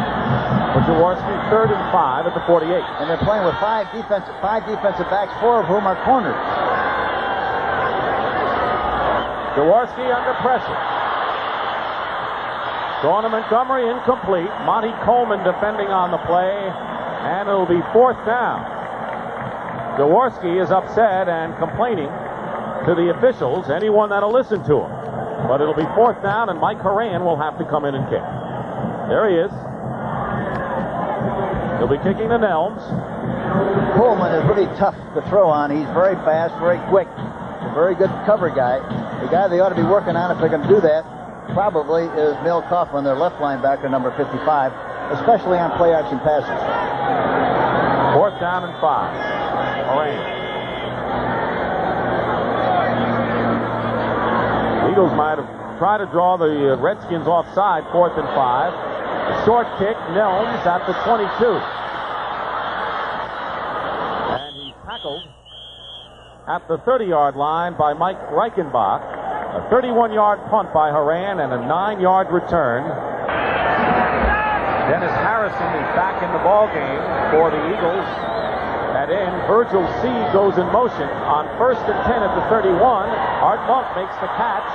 With Jaworski, 3rd and 5 at the 48. And they're playing with five defensive backs, 4 of whom are corners. Jaworski under pressure. Going to Montgomery, incomplete. Monty Coleman defending on the play, and it'll be 4th down. Jaworski is upset and complaining to the officials, anyone that'll listen to him. But it'll be 4th down, and Mike Horan will have to come in and kick. There he is. He'll be kicking to Nelms. Pullman is really tough to throw on. He's very fast, very quick, a very good cover guy. The guy they ought to be working on if they're going to do that probably is Mel Coughlin, their left linebacker, number 55, especially on play action passes. 4th down and 5. Moran. The Eagles might have tried to draw the Redskins offside. 4th and 5. A short kick, Nelms at the 22. And he's tackled at the 30-yard line by Mike Reichenbach. A 31-yard punt by Horan and a 9-yard return. Dennis Harrison is back in the ball game for the Eagles. At end, Virgil C. goes in motion on 1st and 10 at the 31. Art Monk makes the catch.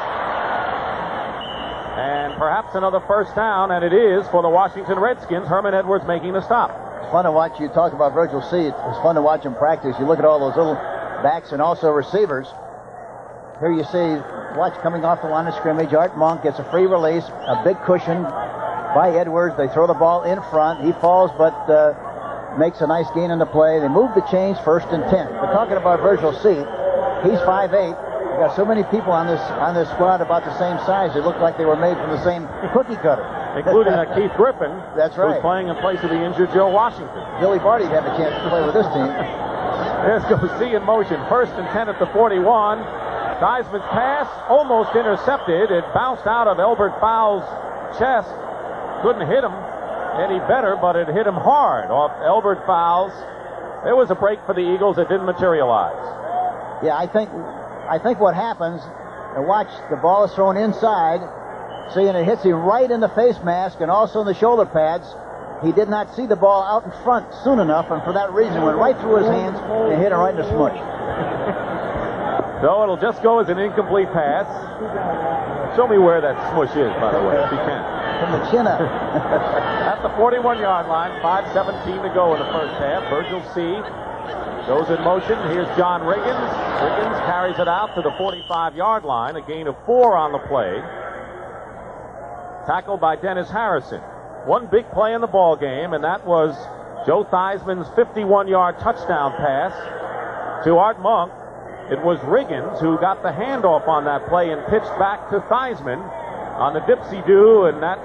And perhaps another first down, and it is for the Washington Redskins. Herman Edwards making the stop. It's fun to watch. You talk about Virgil C. It's fun to watch him practice. You look at all those little backs and also receivers. Here you see, watch coming off the line of scrimmage. Art Monk gets a free release, a big cushion by Edwards. They throw the ball in front. He falls, but makes a nice gain in the play. They move the chains 1st and 10. We're talking about Virgil C. He's 5'8". We've got so many people on this squad about the same size. They look like they were made from the same cookie cutter. Including Keith Griffin. That's right. Who's playing in place of the injured Joe Washington. Billy Barty had a chance to play with this team. There's goes C in motion. 1st and 10 at the 41. Theismann's pass almost intercepted. It bounced out of Elbert Fowles' chest. Couldn't hit him any better, but it hit him hard off Elbert Fowles. There was a break for the Eagles that didn't materialize. Yeah, I think what happens, and watch, the ball is thrown inside. See, and it hits him right in the face mask and also in the shoulder pads. He did not see the ball out in front soon enough, and for that reason went right through his hands and hit him right in the smush. So it'll just go as an incomplete pass. Show me where that smush is, by the way, if you can. From the chin up. At the 41-yard line, 5:17 to go in the first half. Virgil C. goes in motion. Here's John Riggins. Riggins carries it out to the 45-yard line. A gain of 4 on the play. Tackled by Dennis Harrison. One big play in the ball game, and that was Joe Theismann's 51-yard touchdown pass to Art Monk. It was Riggins who got the handoff on that play and pitched back to Theismann on the dipsy-do, and that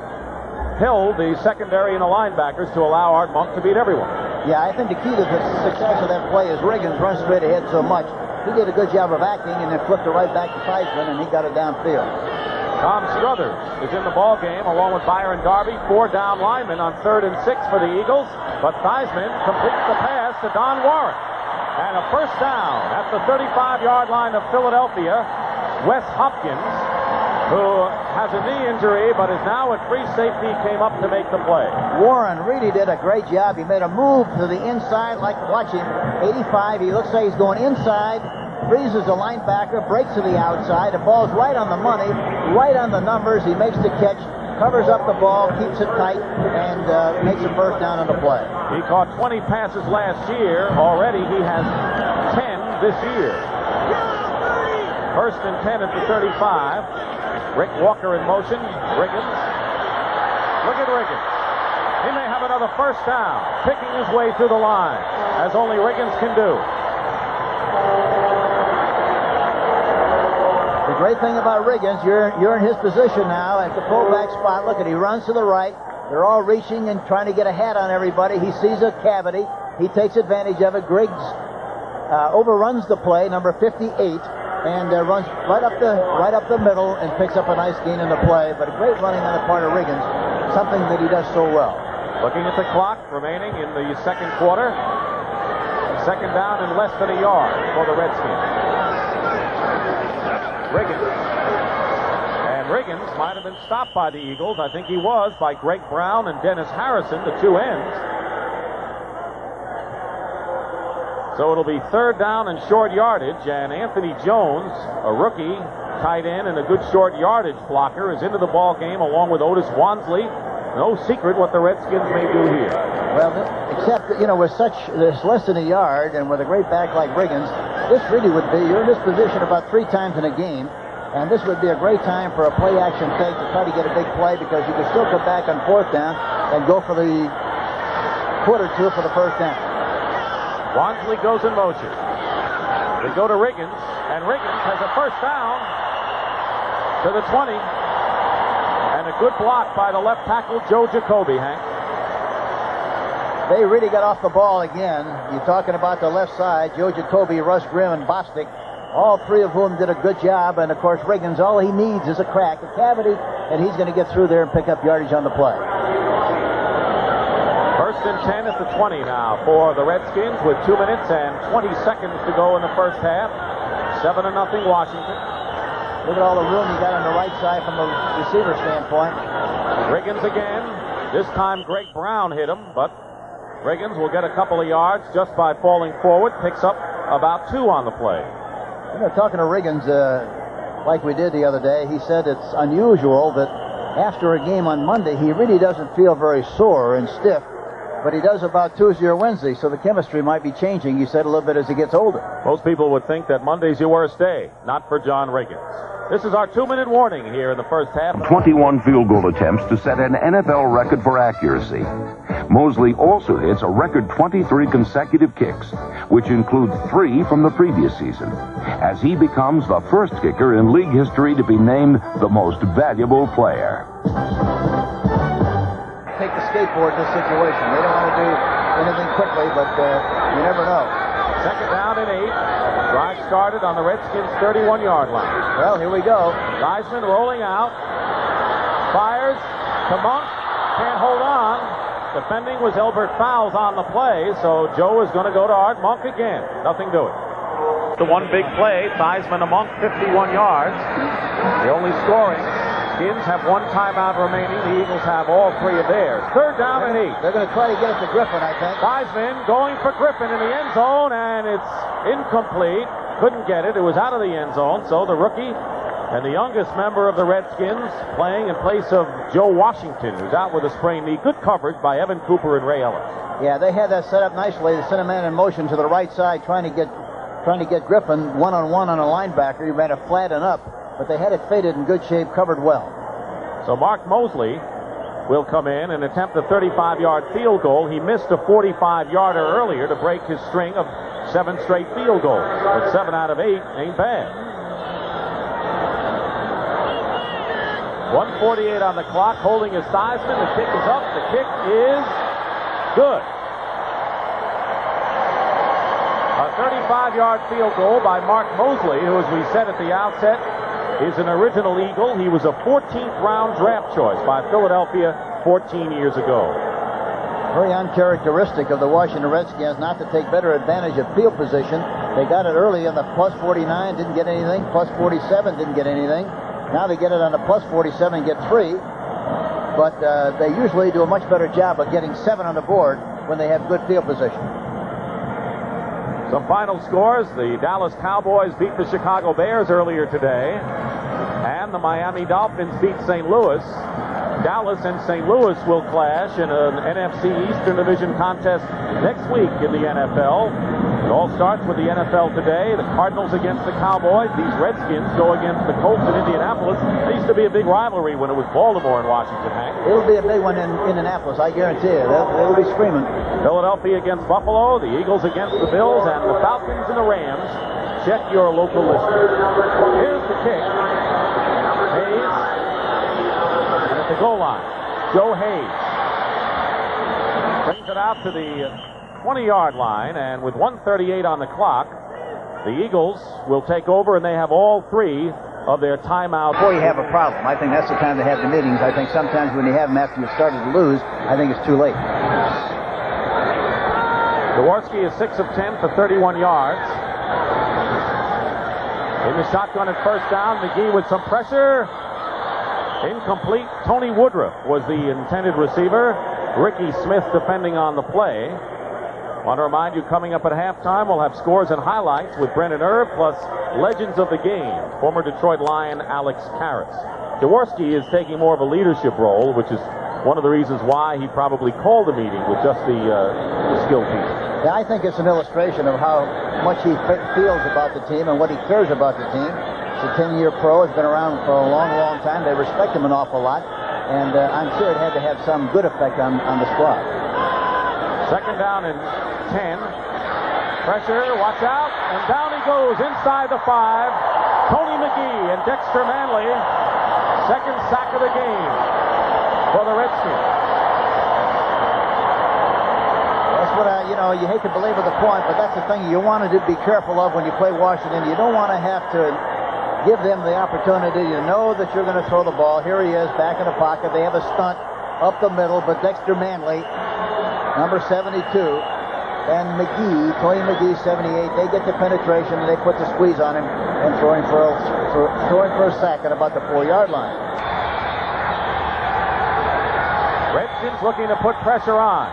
held the secondary and the linebackers to allow Art Monk to beat everyone. Yeah, I think the key to the success of that play is Riggins runs straight ahead so much. He did a good job of acting and then flipped it right back to Theismann, and he got it downfield. Tom Struthers is in the ball game along with Byron Darby, 4 down linemen on 3rd and 6 for the Eagles, but Theismann completes the pass to Don Warren. And a first down at the 35-yard line of Philadelphia. Wes Hopkins, who has a knee injury but is now at free safety, came up to make the play. Warren really did a great job. He made a move to the inside, like watch him, 85. He looks like he's going inside, freezes the linebacker, breaks to the outside. The ball's right on the money, right on the numbers. He makes the catch, covers up the ball, keeps it tight, and makes a first down on the play. He caught 20 passes last year. Already he has 10 this year. 1st and 10 at the 35. Rick Walker in motion. Riggins. Look at Riggins. He may have another first down, picking his way through the line, as only Riggins can do. The great thing about Riggins, you're in his position now at the fullback spot. Look at, he runs to the right. They're all reaching and trying to get a hat on everybody. He sees a cavity. He takes advantage of it. Griggs overruns the play, number 58, and runs right up the middle and picks up a nice gain in the play. But a great running on the part of Riggins, something that he does so well. Looking at the clock remaining in the second quarter. 2nd down and less than a yard for the Redskins. Riggins might have been stopped by the Eagles. I think he was, by Greg Brown and Dennis Harrison, the 2 ends. So it'll be 3rd down and short yardage, and Anthony Jones, a rookie tight end and a good short yardage blocker, is into the ball game along with Otis Wansley. No secret what the Redskins may do here. Well, except that, with this less than a yard and with a great back like Riggins, this really would be, you're in this position about 3 times in a game. And this would be a great time for a play-action fake to try to get a big play, because you can still come back on 4th down and go for the 1/4 for the first down. Wansley goes in motion. They go to Riggins, and Riggins has a first down to the 20. And a good block by the left tackle, Joe Jacoby, Hank. They really got off the ball again. You're talking about the left side. Joe Jacoby, Russ Grimm, and Bostic, all three of whom did a good job. And, of course, Riggins, all he needs is a crack, a cavity, and he's going to get through there and pick up yardage on the play. First and 10 at the 20 now for the Redskins with 2 minutes and 20 seconds to go in the first half. 7-0 Washington. Look at all the room he got on the right side from the receiver standpoint. Riggins again. This time Greg Brown hit him, but Riggins will get a couple of yards just by falling forward. Picks up about 2 on the play. You know, talking to Riggins like we did the other day, he said it's unusual that after a game on Monday, he really doesn't feel very sore and stiff, but he does about Tuesday or Wednesday, so the chemistry might be changing, he said, a little bit as he gets older. Most people would think that Monday's your worst day. Not for John Riggins. This is our 2-minute warning here in the first half. 21 field goal attempts to set an NFL record for accuracy. Mosley also hits a record 23 consecutive kicks, which include 3 from the previous season, as he becomes the first kicker in league history to be named the most valuable player. Take the skateboard in this situation. They don't want to do anything quickly, but you never know. Second down and 8. Drive started on the Redskins' 31-yard line. Well, here we go. Theismann rolling out. Fires to Monk. Can't hold on. Defending was Elbert Fowles on the play, so Joe is going to go to Art Monk again. Nothing doing. The one big play, Theismann to Monk, 51 yards. The only scoring. Skins have 1 timeout remaining. The Eagles have all 3 of theirs. Third down and 8. They're going to try to get it to Griffin, I think. Theismann going for Griffin in the end zone, and it's incomplete. Couldn't get it. It was out of the end zone, so the rookie and the youngest member of the Redskins playing in place of Joe Washington, who's out with a sprained knee. Good coverage by Evan Cooper and Ray Ellis. Yeah, they had that set up nicely. They sent a man in motion to the right side, trying to get Griffin one-on-one on a linebacker. He ran a flat and up, but they had it faded in good shape, covered well. So Mark Mosley will come in and attempt a 35-yard field goal. He missed a 45-yarder earlier to break his string of 7 straight field goals. But 7 out of 8 ain't bad. 1:48 on the clock, holding his Theismann. The kick is up. The kick is good. A 35-yard field goal by Mark Mosley, who, as we said at the outset, is an original Eagle. He was a 14th round draft choice by Philadelphia 14 years ago. Very uncharacteristic of the Washington Redskins not to take better advantage of field position. They got it early on the plus 49, didn't get anything. Plus 47, didn't get anything. Now they get it on the plus 47 and get 3. But they usually do a much better job of getting 7 on the board when they have good field position. Some final scores. The Dallas Cowboys beat the Chicago Bears earlier today, and the Miami Dolphins beat St. Louis. Dallas and St. Louis will clash in an NFC Eastern Division contest next week in the NFL. It all starts with the NFL today. The Cardinals against the Cowboys. These Redskins go against the Colts in Indianapolis. There used to be a big rivalry when it was Baltimore and Washington, Hank. It'll be a big one in Indianapolis, I guarantee you. They'll be screaming. Philadelphia against Buffalo, the Eagles against the Bills, and the Falcons and the Rams. Check your local listing. Here's the kick. Hayes. And at the goal line, Joe Hayes brings it out to the 20-yard line, and with 1:38 on the clock, the Eagles will take over, and they have all 3 of their timeouts. Before you have a problem, I think that's the time to have the meetings. I think sometimes when you have them after you've started to lose, I think it's too late. Jaworski is 6 of 10 for 31 yards. In the shotgun at first down, McGee with some pressure. Incomplete. Tony Woodruff was the intended receiver. Ricky Smith defending on the play. Want to remind you, coming up at halftime, we'll have scores and highlights with Brendan Irv, plus legends of the game, former Detroit Lion Alex Karras. Jaworski is taking more of a leadership role, which is one of the reasons why he probably called the meeting with just the skill piece. Yeah, I think it's an illustration of how much he feels about the team and what he cares about the team. He's a 10-year pro, has been around for a long, long time. They respect him an awful lot, and I'm sure it had to have some good effect on the squad. Second down and 10. Pressure, watch out, and down he goes inside the 5. Tony McGee and Dexter Manley. Second sack of the game for the Redskins. That's what you hate to belabor the point, but that's the thing you want to be careful of when you play Washington. You don't want to have to give them the opportunity. You know that you're going to throw the ball. Here he is, back in the pocket. They have a stunt up the middle, but Dexter Manley, number 72, and McGee, Tony McGee, 78, they get the penetration and they put the squeeze on him and throwing for a sack at about the 4-yard line. Redskins looking to put pressure on.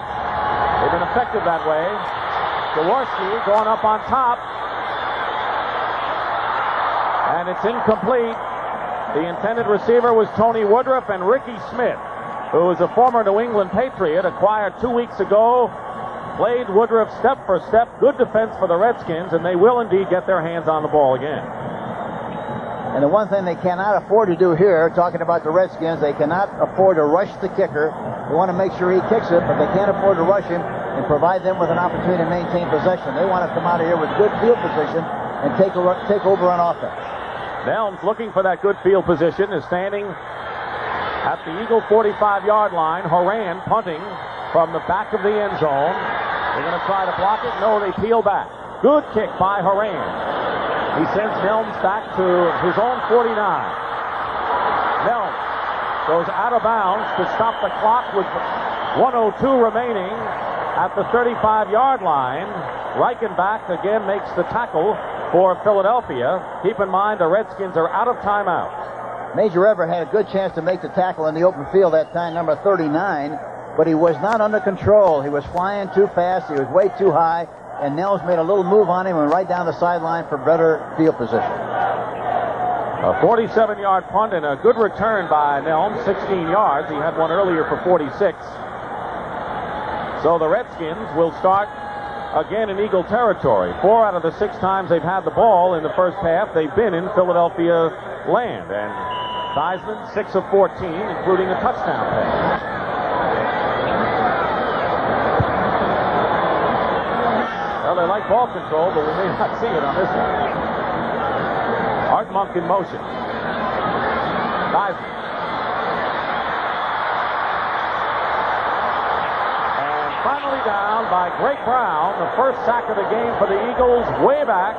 They've been effective that way. Jaworski going up on top. And it's incomplete. The intended receiver was Tony Woodruff, and Ricky Smith, who is a former New England Patriot, acquired 2 weeks ago, played Woodruff step for step. Good defense for the Redskins, and they will indeed get their hands on the ball again. And the one thing they cannot afford to do here, talking about the Redskins, they cannot afford to rush the kicker. They want to make sure he kicks it, but they can't afford to rush him and provide them with an opportunity to maintain possession. They want to come out of here with good field position and take over on offense. Nelms, looking for that good field position, is standing at the Eagle 45-yard line. Horan punting from the back of the end zone. They're going to try to block it. No, they peel back. Good kick by Horan. He sends Nelms back to his own 49. Nelms goes out of bounds to stop the clock with 1:02 remaining at the 35-yard line. Reichenbach again makes the tackle for Philadelphia. Keep in mind the Redskins are out of timeouts. Major Everett had a good chance to make the tackle in the open field that time, number 39, but he was not under control. He was flying too fast. He was way too high, and Nels made a little move on him and right down the sideline for better field position. A 47-yard punt and a good return by Nelms, 16 yards. He had one earlier for 46. So the Redskins will start again in Eagle territory. 4 out of the 6 times they've had the ball in the first half, they've been in Philadelphia land. And Theismann, 6 of 14, including a touchdown pass. Well, they like ball control, but we may not see it on this one. Art Monk in motion. Theismann. Finally down by Greg Brown, the first sack of the game for the Eagles, way back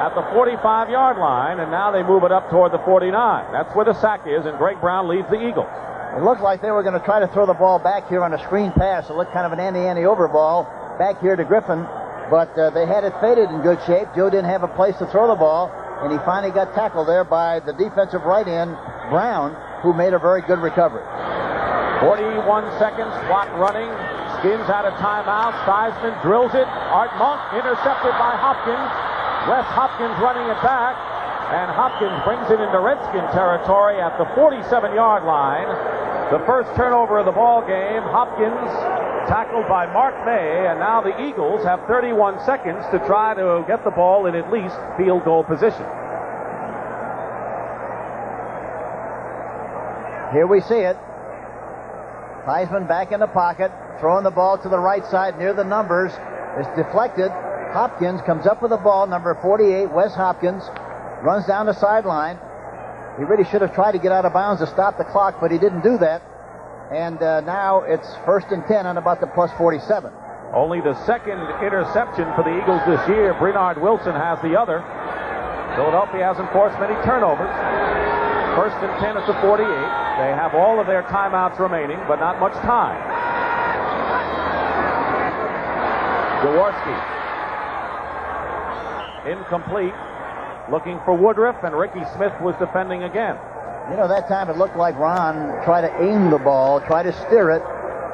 at the 45-yard line, and now they move it up toward the 49. That's where the sack is, and Greg Brown leads the Eagles. It looked like they were going to try to throw the ball back here on a screen pass. It looked kind of an Andy over ball back here to Griffin, but they had it faded in good shape. Joe didn't have a place to throw the ball, and he finally got tackled there by the defensive right end, Brown, who made a very good recovery. 41 seconds, clock running. Skins out of timeout. Theismann drills it. Art Monk intercepted by Hopkins. Wes Hopkins running it back. And Hopkins brings it into Redskin territory at the 47-yard line. The first turnover of the ball game. Hopkins tackled by Mark May. And now the Eagles have 31 seconds to try to get the ball in at least field goal position. Here we see it. Theismann back in the pocket, throwing the ball to the right side near the numbers. It's deflected. Hopkins comes up with the ball, number 48, Wes Hopkins, runs down the sideline. He really should have tried to get out of bounds to stop the clock, but he didn't do that. And now it's 1st and 10 on about the plus 47. Only the second interception for the Eagles this year. Bernard Wilson has the other. Philadelphia hasn't forced many turnovers. 1st and 10 at the 48. They have all of their timeouts remaining, but not much time. Jaworski. Incomplete. Looking for Woodruff, and Ricky Smith was defending again. You know, that time it looked like Ron tried to aim the ball, tried to steer it.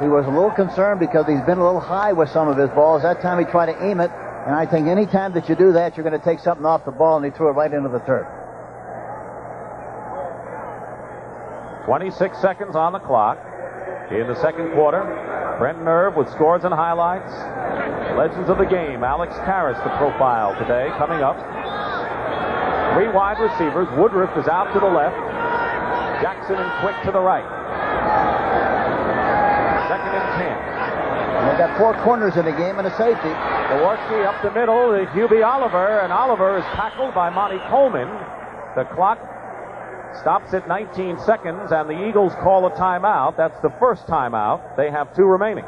He was a little concerned because he's been a little high with some of his balls. That time he tried to aim it, and I think any time that you do that, you're going to take something off the ball, and he threw it right into the turf. 26 seconds on the clock in the second quarter. Brent Nerve with scores and highlights. Legends of the game. Alex Karras, the profile today, coming up. 3 wide receivers. Woodruff is out to the left. Jackson and Quick to the right. 2nd and 10. And they got 4 corners in the game and a safety. Jaworski up the middle to Hubie Oliver, and Oliver is tackled by Monty Coleman. The clock stops at 19 seconds, and the Eagles call a timeout. That's the first timeout. They have 2 remaining.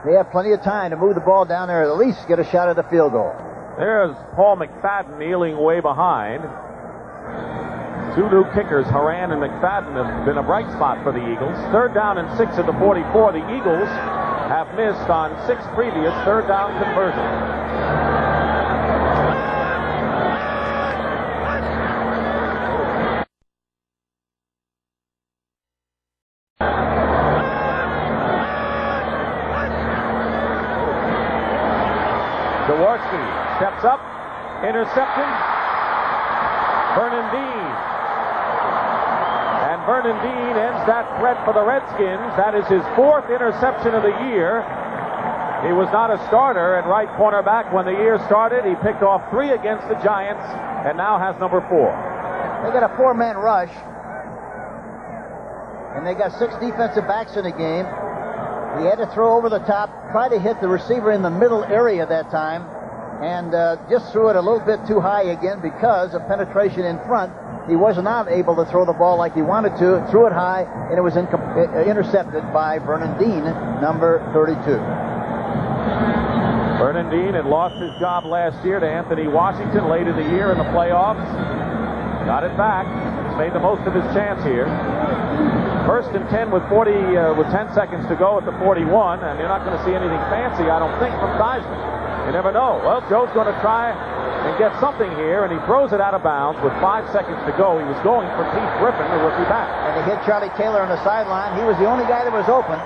They have plenty of time to move the ball down there, at least get a shot at the field goal. There's Paul McFadden kneeling way behind. 2 new kickers, Horan and McFadden, have been a bright spot for the Eagles. 3rd down and 6 at the 44. The Eagles have missed on 6 previous 3rd down conversions. Jaworski steps up, intercepted. Vernon Dean. And Vernon Dean ends that threat for the Redskins. That is his 4th interception of the year. He was not a starter at right cornerback when the year started. He picked off 3 against the Giants and now has number 4. They got a 4-man rush. And they got 6 defensive backs in the game. He had to throw over the top, try to hit the receiver in the middle area that time, and just threw it a little bit too high again because of penetration in front. He was not able to throw the ball like he wanted to, threw it high, and it was intercepted by Vernon Dean, number 32. Vernon Dean had lost his job last year to Anthony Washington late in the year in the playoffs. Got it back. He's made the most of his chance here. 1st and 10 with 10 seconds to go at the 41, and you're not going to see anything fancy, I don't think, from Theismann. You never know. Well, Joe's going to try and get something here, and he throws it out of bounds with 5 seconds to go. He was going for Keith Griffin, the rookie back. And he hit Charlie Taylor on the sideline. He was the only guy that was open.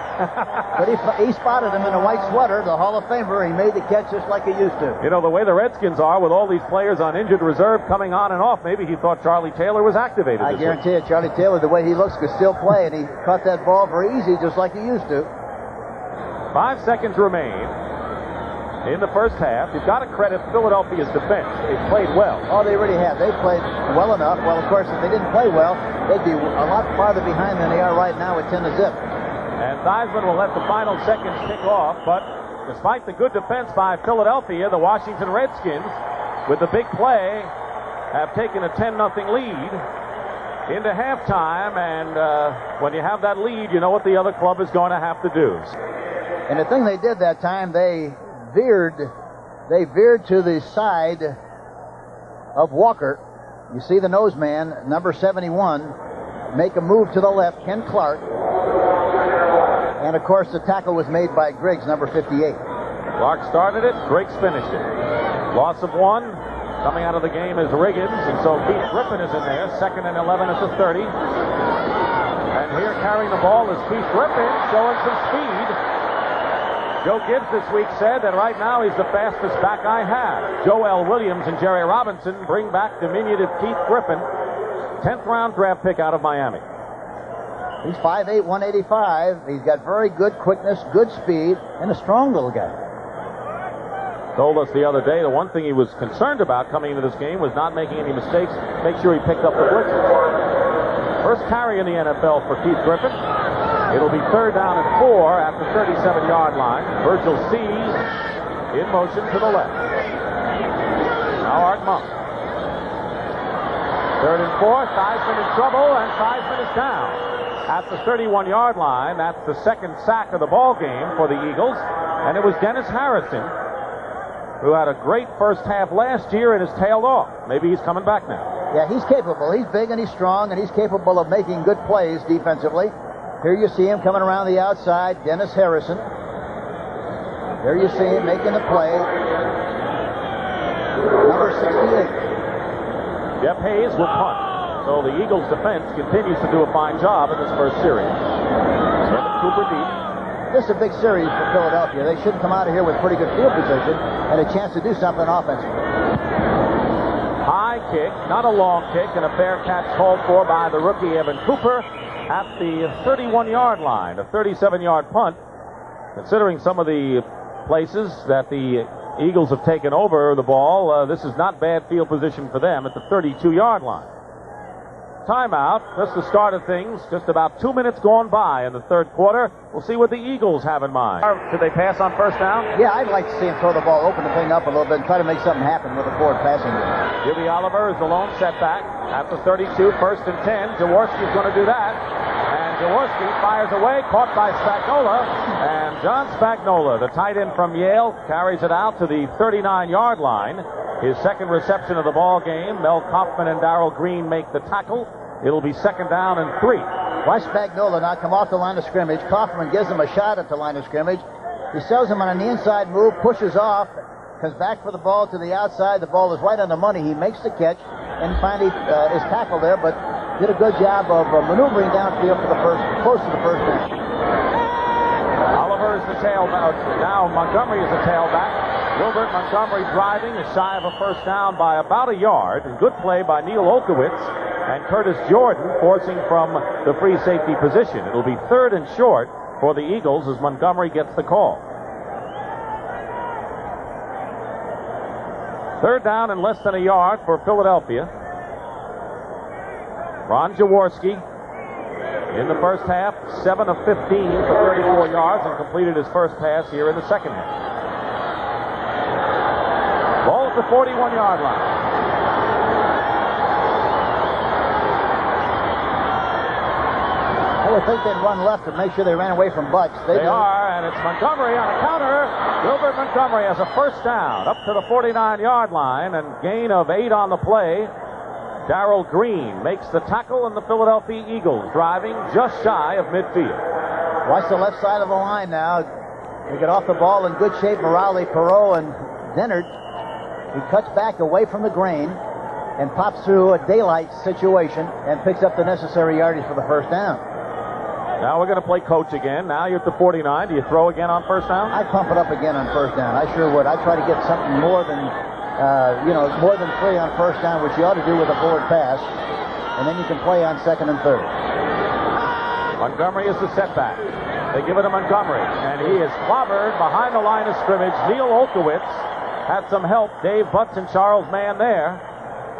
But he spotted him in a white sweater, the Hall of Famer. He made the catch just like he used to. You know, the way the Redskins are with all these players on injured reserve coming on and off, maybe he thought Charlie Taylor was activated. I guarantee you, Charlie Taylor, the way he looks, could still play, and he caught that ball very easy just like he used to. 5 seconds remain in the first half. You've got to credit Philadelphia's defense. They've played well. Oh, they really have. They played well enough. Well, of course, if they didn't play well, they'd be a lot farther behind than they are right now with 10 to zip. And Theismann will let the final seconds tick off, but despite the good defense by Philadelphia, the Washington Redskins, with the big play, have taken a 10-0 lead into halftime, and when you have that lead, you know what the other club is going to have to do. And the thing they did that time, they veered to the side of Walker. You see the nose man, number 71, make a move to the left, Ken Clark. And of course the tackle was made by Griggs, number 58. Clark started it, Griggs finished it. Loss of 1. Coming out of the game is Riggins, and so Keith Griffin is in there. 2nd and 11 at the 30. And here carrying the ball is Keith Griffin, showing some speed. Joe Gibbs this week said that right now he's the fastest back I have. Joe L. Williams and Jerry Robinson bring back diminutive Keith Griffin, 10th round draft pick out of Miami. He's 5'8", 185. He's got very good quickness, good speed, and a strong little guy. Told us the other day the one thing he was concerned about coming into this game was not making any mistakes. Make sure he picked up the blitzes. First carry in the NFL for Keith Griffin. It'll be 3rd down and 4 at the 37-yard line. Virgil sees in motion to the left. Now Art Monk. 3rd and 4. Theismann in trouble, and Theismann is down at the 31-yard line. That's the 2nd sack of the ball game for the Eagles, and it was Dennis Harrison, who had a great first half last year and has tailed off. Maybe he's coming back now. Yeah, he's capable. He's big and he's strong, and he's capable of making good plays defensively. Here you see him coming around the outside, Dennis Harrison. There you see him making the play. Number 68. Jeff Hayes will punt. So the Eagles defense continues to do a fine job in this first series. Kevin Cooper deep. This is a big series for Philadelphia. They should come out of here with pretty good field position and a chance to do something offensively. High kick, not a long kick, and a fair catch called for by the rookie Evan Cooper at the 31-yard line, a 37-yard punt. Considering some of the places that the Eagles have taken over the ball, this is not bad field position for them at the 32-yard line. timeout. Just the start of things. Just about 2 minutes gone by in the third quarter. We'll see what the Eagles have in mind. Should they pass on first down? Yeah, I'd like to see him throw the ball, open the thing up a little bit, and try to make something happen with the forward passing game. Jimmy Oliver is the lone setback. At the 32, first and 10. Jaworski's going to do that. And Jaworski fires away, caught by Spagnola. And John Spagnola, the tight end from Yale, carries it out to the 39-yard line. His second reception of the ball game. Mel Kaufman and Darrell Green make the tackle. It'll be second down and 3. Watch Spagnola now come off the line of scrimmage. Kaufman gives him a shot at the line of scrimmage. He sells him on an inside move, pushes off, comes back for the ball to the outside. The ball is right on the money. He makes the catch and finally is tackled there, but did a good job of maneuvering downfield for the first, close to the first down. Oliver is the tailback. Now Montgomery is the tailback. Wilbert Montgomery driving is shy of a first down by about a yard. And good play by Neil Olkowitz and Curtis Jordan forcing from the free safety position. It'll be third and short for the Eagles as Montgomery gets the call. Third down and less than a yard for Philadelphia. Ron Jaworski in the first half, 7 of 15 for 34 yards and completed his first pass here in the second half. Ball at the 41-yard line. I would think they'd run left to make sure they ran away from Butts. They are, and it's Montgomery on a counter. Wilbert Montgomery has a first down up to the 49-yard line and gain of 8 on the play. Darrell Green makes the tackle, and the Philadelphia Eagles driving just shy of midfield. Watch the left side of the line now. They get off the ball in good shape. Morale, Perot, and Dennard. He cuts back away from the grain and pops through a daylight situation and picks up the necessary yardage for the first down. Now we're going to play coach again. Now you're at the 49. Do you throw again on first down? I'd pump it up again on first down. I sure would. I'd try to get something more than, more than 3 on first down, which you ought to do with a forward pass. And then you can play on second and third. Montgomery is the setback. They give it to Montgomery, and he is clobbered behind the line of scrimmage. Neil Olkowitz had some help. Dave Butts and Charles Mann there.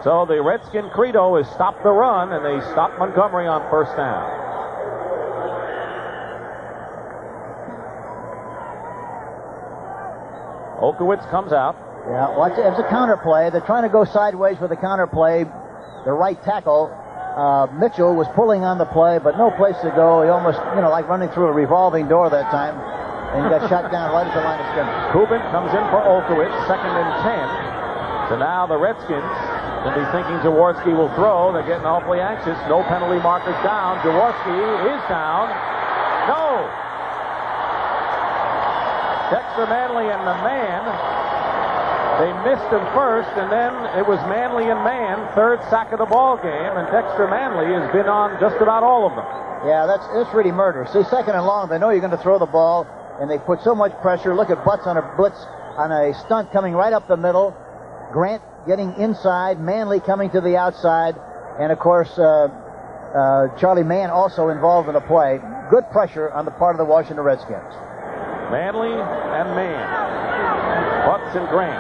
So the Redskin credo is stop the run, and they stop Montgomery on first down. Olkowitz comes out. Yeah, watch it. It's a counter play. They're trying to go sideways with the counter play. The right tackle, Mitchell, was pulling on the play, but no place to go. He almost, like running through a revolving door that time, and he got shot down right at the line of scrimmage. Kubin comes in for Olkowitz, second and 10. So now the Redskins will be thinking Jaworski will throw. They're getting awfully anxious. No penalty markers down. Jaworski is down. No! Dexter Manley and the man. They missed him first, and then it was Manley and man, third sack of the ball game, and Dexter Manley has been on just about all of them. Yeah, that's really murder. See, second and long, they know you're going to throw the ball, and they put so much pressure. Look at Butts on a blitz, on a stunt coming right up the middle. Grant getting inside, Manley coming to the outside, and of course, Charlie Mann also involved in the play. Good pressure on the part of the Washington Redskins. Manley and Mann. Butts and Grant.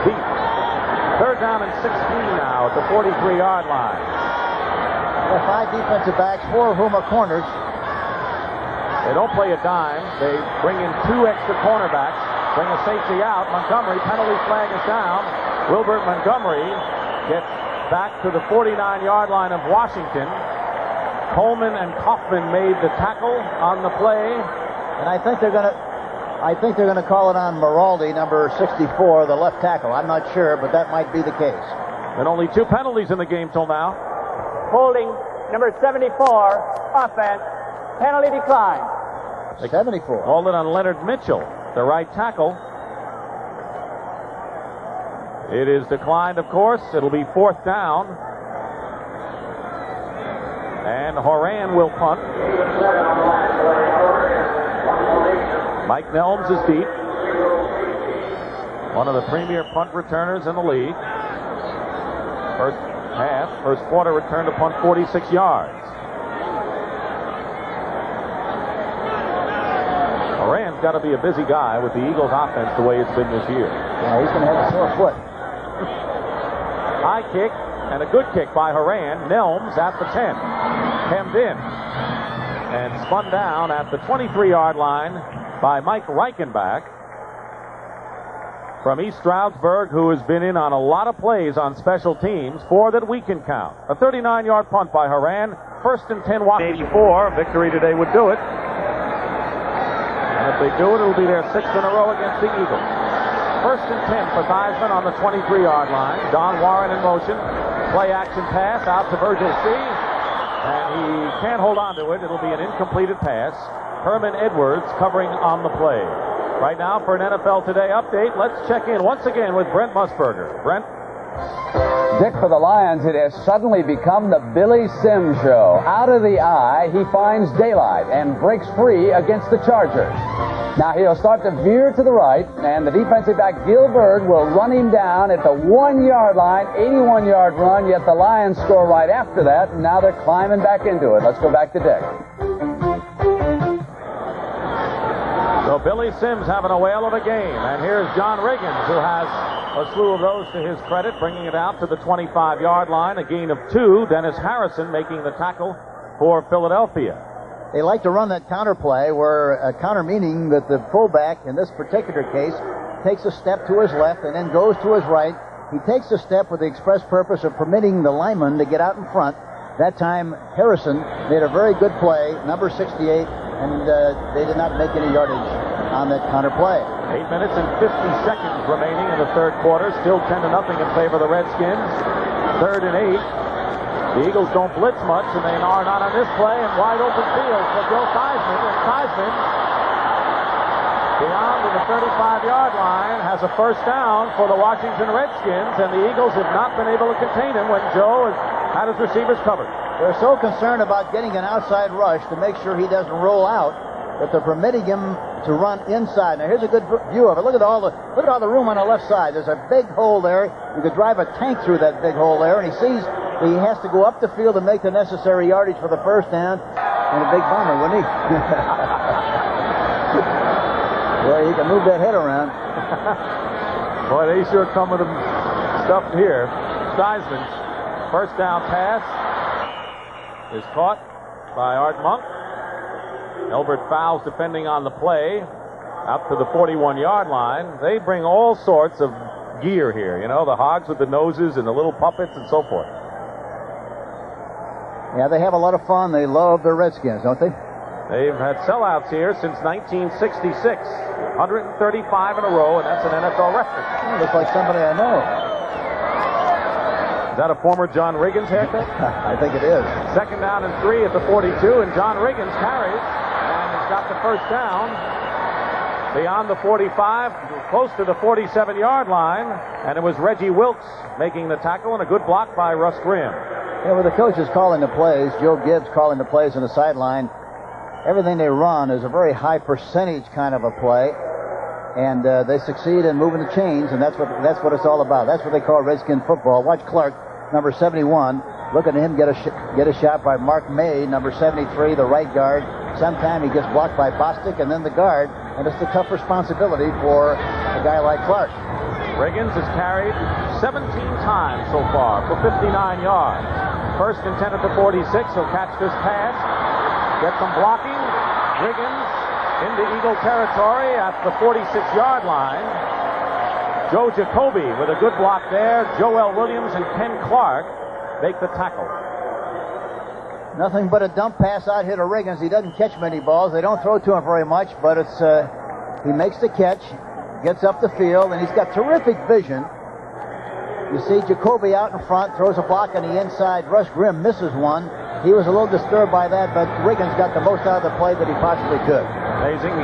Deep. Third down and 16 now at the 43-yard line. There are 5 defensive backs, 4 of whom are corners. They don't play a dime. They bring in 2 extra cornerbacks. Bring a safety out. Montgomery, penalty flag is down. Wilbert Montgomery gets back to the 49-yard line of Washington. Coleman and Kaufman made the tackle on the play. And I think they're going to call it on Maraldi, number 64, the left tackle. I'm not sure, but that might be the case. And only 2 penalties in the game till now. Holding number 74, offense, penalty decline. 74. Called it on Leonard Mitchell, the right tackle. It is declined, of course. It'll be fourth down. And Horan will punt. Mike Nelms is deep. One of the premier punt returners in the league. First quarter return to punt 46 yards. Horan's got to be a busy guy with the Eagles offense the way it's been this year. Yeah, he's going to have a sore foot. High kick, And a good kick by Horan. Nelms at the 10. Hemmed in. And spun down at the 23-yard line by Mike Reichenbach from East Stroudsburg, who has been in on a lot of plays on special teams, 4 that we can count. A 39-yard punt by Horan. 1st and 10, 84. Victory today would do it. And if they do it, it'll be their 6th in a row against the Eagles. 1st and 10 for Theismann on the 23-yard line. Don Warren in motion. Play action pass out to Virgil C. And he can't hold on to it. It'll be an incompleted pass. Herman Edwards covering on the play. Right now for an NFL Today update, let's check in once again with Brent Musburger. Brent? Dick, for the Lions, it has suddenly become the Billy Sims show. Out of the eye, he finds daylight and breaks free against the Chargers. Now he'll start to veer to the right, and the defensive back Gilbert will run him down at the 1-yard line, 81-yard run, yet the Lions score right after that, and now they're climbing back into it. Let's go back to Dick. So Billy Sims having a whale of a game, and here's John Riggins, who has a slew of those to his credit, bringing it out to the 25-yard line, a gain of 2. Dennis Harrison making the tackle for Philadelphia. They like to run that counter play, where counter meaning that the fullback, in this particular case, takes a step to his left and then goes to his right. He takes a step with the express purpose of permitting the lineman to get out in front. That time, Harrison made a very good play, number 68, and they did not make any yardage on that counter play. 8 minutes and 50 seconds remaining in the third quarter. Still 10-0 in favor of the Redskins. 3rd and 8. The Eagles don't blitz much, and they are not on this play. And wide open field for Joe Theismann. And Theismann, beyond the 35-yard line, has a first down for the Washington Redskins. And the Eagles have not been able to contain him when Joe has had his receivers covered. They're so concerned about getting an outside rush to make sure he doesn't roll out that they're permitting him to run inside. Now here's a good view of it. Look at all the room on the left side. There's a big hole there. You could drive a tank through that big hole there, and he sees that he has to go up the field to make the necessary yardage for the first down. And a big bomber, wouldn't he? Well, he can move that head around. Boy, they sure come with them stuff here. Theismann's first down pass is caught by Art Monk. Elbert Fowles defending on the play up to the 41-yard line. They bring all sorts of gear here, you know, the hogs with the noses and the little puppets and so forth. Yeah, they have a lot of fun. They love their Redskins, don't they? They've had sellouts here since 1966. 135 in a row, and that's an NFL record. Looks like somebody I know. Is that a former John Riggins haircut? I think it is. 2nd down and 3 at the 42, and John Riggins carries, and he's got the first down beyond the 45, close to the 47-yard line, and it was Reggie Wilkes making the tackle, and a good block by Russ Grimm. Yeah, with the coaches calling the plays, Joe Gibbs calling the plays on the sideline, everything they run is a very high percentage kind of a play, and they succeed in moving the chains, and that's what it's all about. That's what they call Redskin football. Watch Clark, number 71. Look at him get a shot by Mark May, number 73, the right guard. Sometime he gets blocked by Bostic and then the guard, and it's a tough responsibility for a guy like Clark. Riggins has carried 17 times so far for 59 yards. 1st and 10 at the 46. He'll catch this pass, get some blocking. Riggins into Eagle territory at the 46-yard line. Joe Jacoby with a good block there. Joel Williams and Ken Clark make the tackle. Nothing but a dump pass out here to Riggins. He doesn't catch many balls. They don't throw to him very much, but it's he makes the catch, gets up the field, and he's got terrific vision. You see Jacoby out in front, throws a block on the inside. Russ Grimm misses one. He was a little disturbed by that, but Riggins got the most out of the play that he possibly could. Amazing.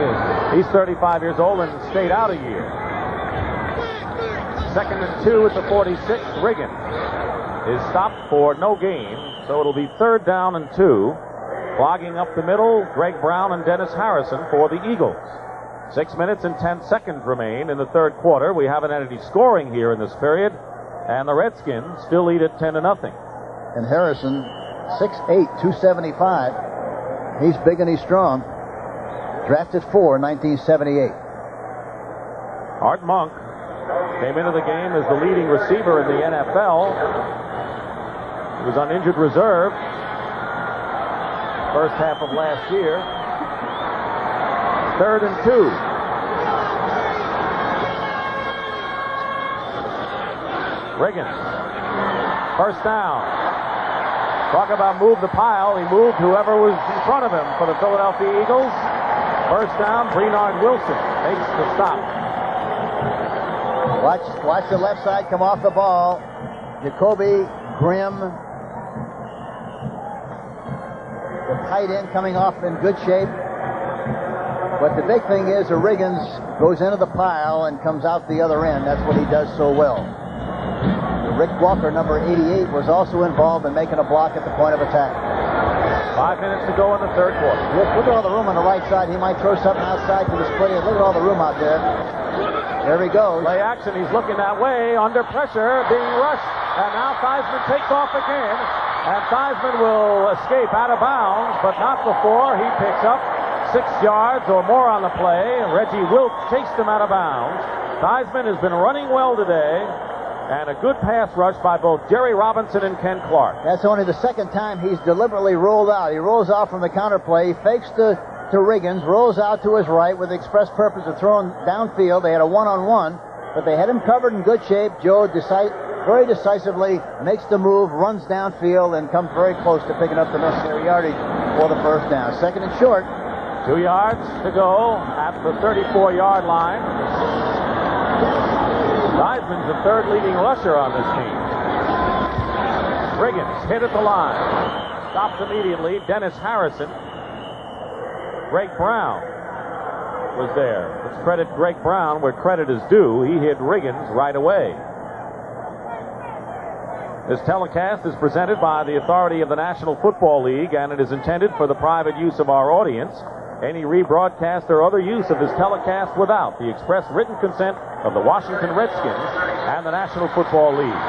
He's 35 years old and stayed out a year. 2nd and 2 at the 46. Riggins is stopped for no gain, so it'll be 3rd down and 2. Clogging up the middle, Greg Brown and Dennis Harrison for the Eagles. 6 minutes and 10 seconds remain in the third quarter. We haven't had any scoring here in this period, and the Redskins still lead at 10-0. And Harrison, 6'8", 275. He's big and he's strong. Drafted 1978. Art Monk came into the game as the leading receiver in the NFL. He was on injured reserve first half of last year. 3rd and 2. Riggins. First down. Talk about move the pile. He moved whoever was in front of him for the Philadelphia Eagles. First down, Bernard Wilson makes the stop. Watch the left side come off the ball. Jacoby Grimm, the tight end, coming off in good shape. But the big thing is Riggins goes into the pile and comes out the other end. That's what he does so well. Rick Walker, number 88, was also involved in making a block at the point of attack. 5 minutes to go in the 3rd quarter. Look at all the room on the right side. He might throw something outside to the split. Look at all the room out there. There he goes. Play action. He's looking that way. Under pressure. Being rushed. And now Theismann takes off again. And Theismann will escape out of bounds, but not before he picks up 6 yards or more on the play. Reggie Wilkes chased him out of bounds. Theismann has been running well today. And a good pass rush by both Jerry Robinson and Ken Clark. That's only the 2nd time he's deliberately rolled out. He rolls out from the counter play, fakes to Riggins, rolls out to his right with the express purpose of throwing downfield. They had a one-on-one, but they had him covered in good shape. Joe very decisively makes the move, runs downfield, and comes very close to picking up the necessary yardage for the first down. 2nd and short. 2 yards to go at the 34-yard line. Theismann's the 3rd leading rusher on this team. Riggins hit at the line. Stopped immediately. Dennis Harrison. Greg Brown was there. Let's credit Greg Brown where credit is due. He hit Riggins right away. This telecast is presented by the authority of the National Football League, and it is intended for the private use of our audience. Any rebroadcast or other use of this telecast without the express written consent of the Washington Redskins and the National Football League.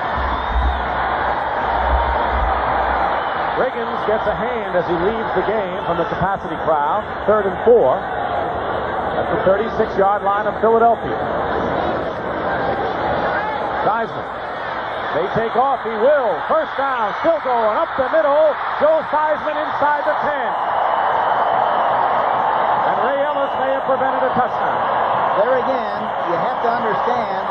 Riggins gets a hand as he leaves the game from the capacity crowd. 3rd and 4 at the 36-yard line of Philadelphia. Theismann may take off. He will. First down, still going up the middle. Joe Theismann inside the 10. May have prevented a touchdown. There again, you have to understand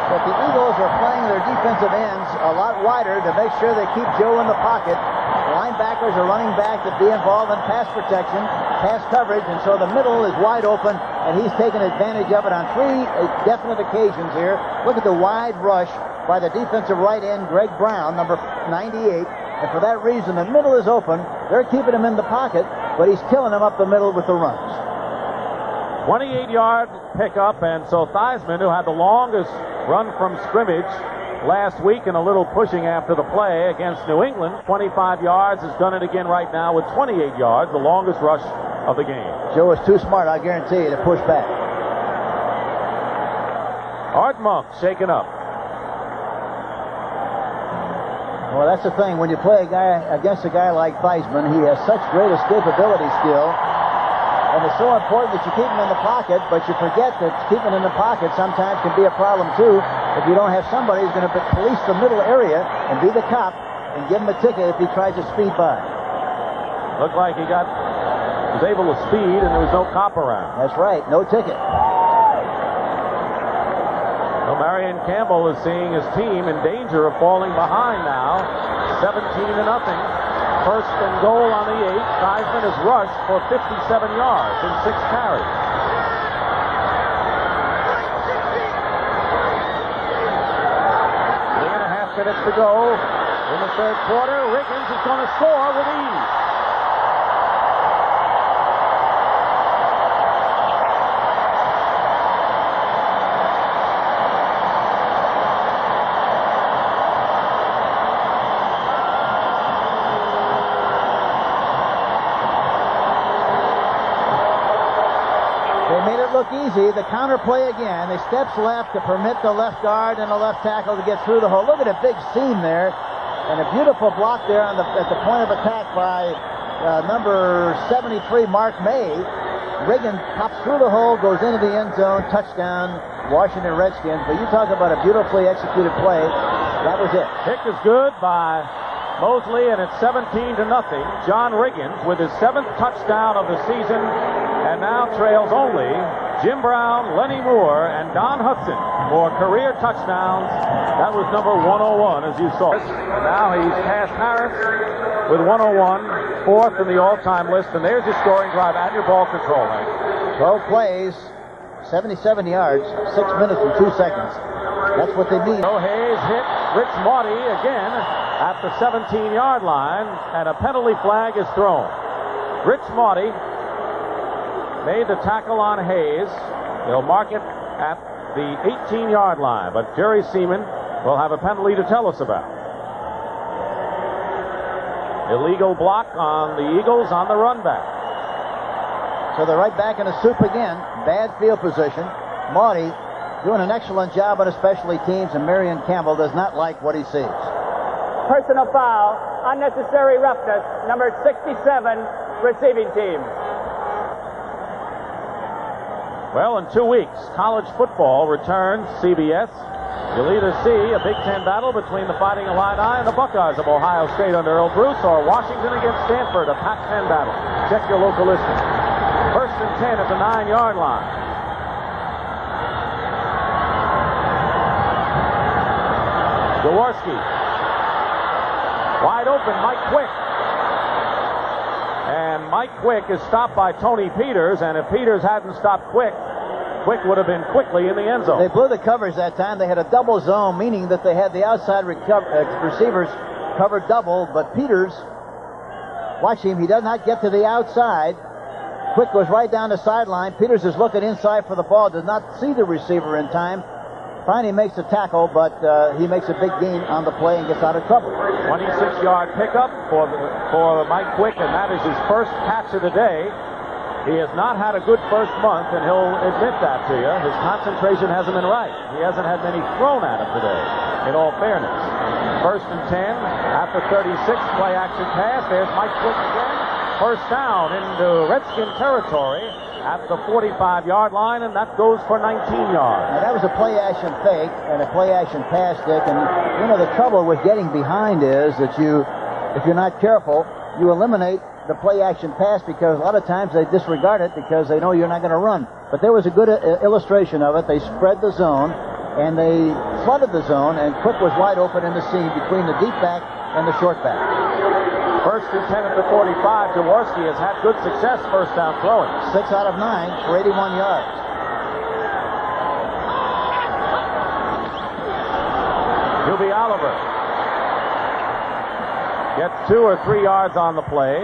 that the Eagles are playing their defensive ends a lot wider to make sure they keep Joe in the pocket. Linebackers are running back to be involved in pass protection, pass coverage, and so the middle is wide open, and he's taken advantage of it on 3 definite occasions here. Look at the wide rush by the defensive right end, Greg Brown, number 98, and for that reason, the middle is open. They're keeping him in the pocket, but he's killing him up the middle with the runs. 28-yard pickup, and so Theismann, who had the longest run from scrimmage last week and a little pushing after the play against New England, 25 yards, has done it again right now with 28 yards, the longest rush of the game. Joe is too smart, I guarantee you, to push back. Art Monk shaken up. Well, that's the thing. When you play against a guy like Theismann, he has such great escapability skill. And it's so important that you keep him in the pocket, but you forget that keeping him in the pocket sometimes can be a problem, too, if you don't have somebody who's going to police the middle area and be the cop and give him a ticket if he tries to speed by. Looked like he was able to speed, and there was no cop around. That's right, no ticket. So Marion Campbell is seeing his team in danger of falling behind now, 17-0. First and goal on the 8. Theismann has rushed for 57 yards in 6 carries. 3.5 minutes to go in the 3rd quarter. Riggins is going to score with ease. Look easy. The counter play again. They steps left to permit the left guard and the left tackle to get through the hole. Look at a big seam there, and a beautiful block there at the point of attack by number 73, Mark May. Riggins pops through the hole, goes into the end zone, touchdown, Washington Redskins. But you talk about a beautifully executed play. That was it. Kick is good by Mosley, and it's 17-0. John Riggins with his 7th touchdown of the season, and now trails only Jim Brown, Lenny Moore, and Don Hudson for career touchdowns. That was number 101, as you saw. And now he's past Harris with 101, 4th in the all-time list, and there's your scoring drive and your ball control. 12 plays, 77 yards, 6 minutes and 2 seconds. That's what they need. So Hayes hit Rich Maudie again at the 17-yard line, and a penalty flag is thrown. Rich Maudie made the tackle on Hayes. They'll mark it at the 18-yard line, but Jerry Seaman will have a penalty to tell us about. Illegal block on the Eagles on the run back. So they're right back in the soup again. Bad field position. Maudie doing an excellent job on especially teams, and Marion Campbell does not like what he sees. Personal foul, unnecessary roughness, number 67, receiving team. Well, in 2 weeks, college football returns CBS. You'll either see a Big Ten battle between the Fighting Illini and the Buckeyes of Ohio State under Earl Bruce, or Washington against Stanford, a Pac-10 battle. Check your local listing. 1st and 10 at the 9-yard line. Jaworski. Wide open, Mike Quick. And Mike Quick is stopped by Tony Peters, and if Peters hadn't stopped Quick, Quick would have been quickly in the end zone. They blew the covers that time. They had a double zone, meaning that they had the outside receivers covered double, but Peters, watch him, he does not get to the outside. Quick goes right down the sideline. Peters is looking inside for the ball, does not see the receiver in time. Finally makes a tackle, but he makes a big gain on the play and gets out of trouble. 26-yard pickup for Mike Quick, and that is his first catch of the day. He has not had a good first month, and he'll admit that to you. His concentration hasn't been right. He hasn't had many thrown at him today, in all fairness. 1st and 10 after 36, play action pass. There's Mike Quick again. First down into Redskin territory at the 45-yard line, and that goes for 19 yards. Now, that was a play-action fake and a play-action pass, Dick, and, you know, the trouble with getting behind is that if you're not careful, you eliminate the play-action pass because a lot of times they disregard it because they know you're not going to run. But there was a good illustration of it. They spread the zone, and they flooded the zone, and Quick was wide open in the seam between the deep back and the short back. 1st and 10 at the 45. Jaworski has had good success first down throwing. 6 out of 9 for 81 yards. Hubie Oliver gets 2 or 3 yards on the play.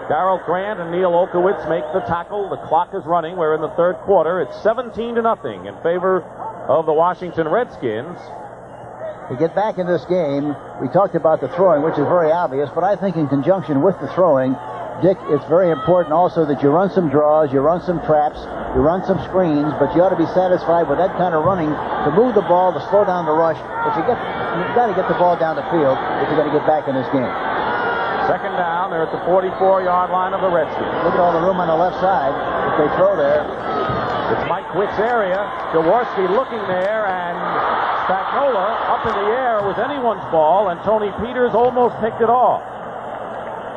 Darrell Grant and Neil Olkowitz make the tackle. The clock is running. We're in the 3rd quarter. It's 17-0 in favor of the Washington Redskins. To get back in this game, we talked about the throwing, which is very obvious, but I think in conjunction with the throwing, Dick, it's very important also that you run some draws, you run some traps, you run some screens, but you ought to be satisfied with that kind of running to move the ball, to slow down the rush. But you've got to get the ball down the field if you're going to get back in this game. 2nd down, they're at the 44-yard line of the Redskins. Look at all the room on the left side. If they throw there. It's Mike Quick's area. Jaworski looking there, and Spagnola up in the air with anyone's ball, and Tony Peters almost picked it off.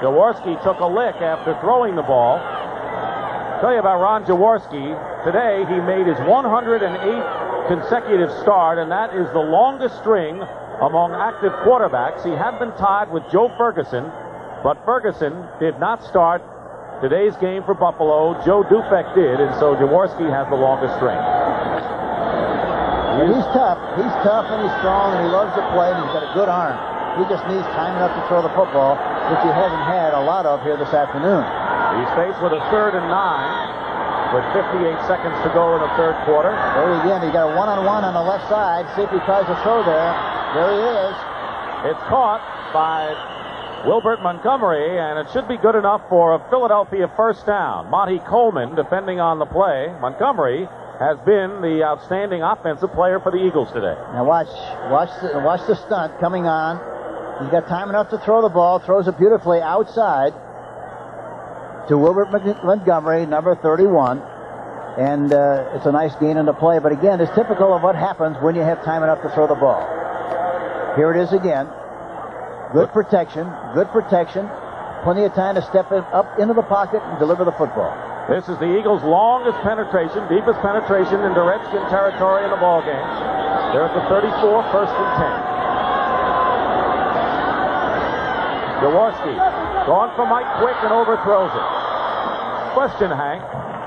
Jaworski took a lick after throwing the ball. I'll tell you about Ron Jaworski. Today he made his 108th consecutive start, and that is the longest string among active quarterbacks. He had been tied with Joe Ferguson, but Ferguson did not start today's game for Buffalo. Joe Dufek did, and so Jaworski has the longest string. He's tough. He's tough and he's strong and he loves to play and he's got a good arm. He just needs time enough to throw the football, which he hasn't had a lot of here this afternoon. He's faced with a 3rd and 9 with 58 seconds to go in the 3rd quarter. There again, he got a one-on-one on the left side. See if he tries to throw there. There he is. It's caught by Wilbert Montgomery, and it should be good enough for a Philadelphia first down. Monty Coleman defending on the play. Montgomery has been the outstanding offensive player for the Eagles today. Now watch the stunt coming on. He's got time enough to throw the ball. Throws it beautifully outside to Wilbert Montgomery, number 31. And it's a nice gain in the play. But again, it's typical of what happens when you have time enough to throw the ball. Here it is again. Good protection. Plenty of time to step up into the pocket and deliver the football. This is the Eagles' longest penetration, deepest penetration into Redskin territory in the ball game. They're at the 34, first and 10. Jaworski going for Mike Quick and overthrows it. Question, Hank.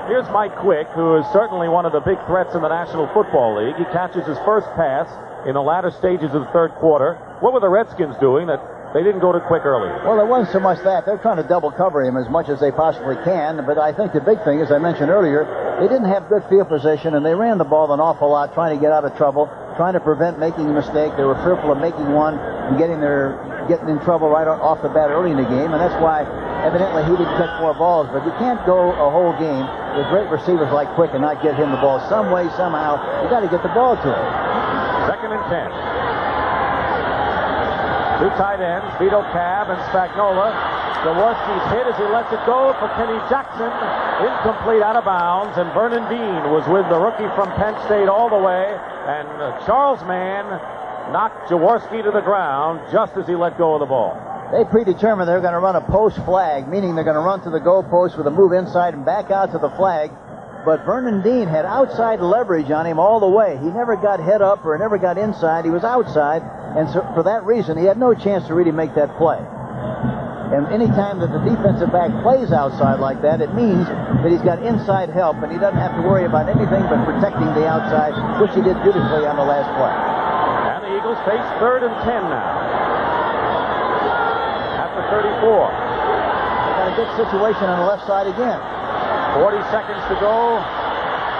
Here's Mike Quick, who is certainly one of the big threats in the National Football League. He catches his first pass in the latter stages of the third quarter. What were the Redskins doing that they didn't go to Quick early? Well, it wasn't so much that. They're trying to double cover him as much as they possibly can. But I think the big thing, as I mentioned earlier, they didn't have good field position, and they ran the ball an awful lot, trying to get out of trouble, trying to prevent making a mistake. They were fearful of making one and getting in trouble right off the bat early in the game, and that's why evidently he didn't catch more balls. But you can't go a whole game with great receivers like Quick and not get him the ball some way, somehow. You got to get the ball to him. Second and 10. Two tight ends, Vito Cab and Spagnola. Jaworski's hit as he lets it go for Kenny Jackson. Incomplete, out of bounds, and Vernon Dean was with the rookie from Penn State all the way, and Charles Mann knocked Jaworski to the ground just as he let go of the ball. They predetermined they're going to run a post flag, meaning they're going to run to the goal post with a move inside and back out to the flag. But Vernon Dean had outside leverage on him all the way. He never got head up or never got inside. He was outside, and so for that reason, he had no chance to really make that play. And any time that the defensive back plays outside like that, it means that he's got inside help, and he doesn't have to worry about anything but protecting the outside, which he did beautifully on the last play. And the Eagles face third and 10 now. At the 34. Got a good situation on the left side again. 40 seconds to go.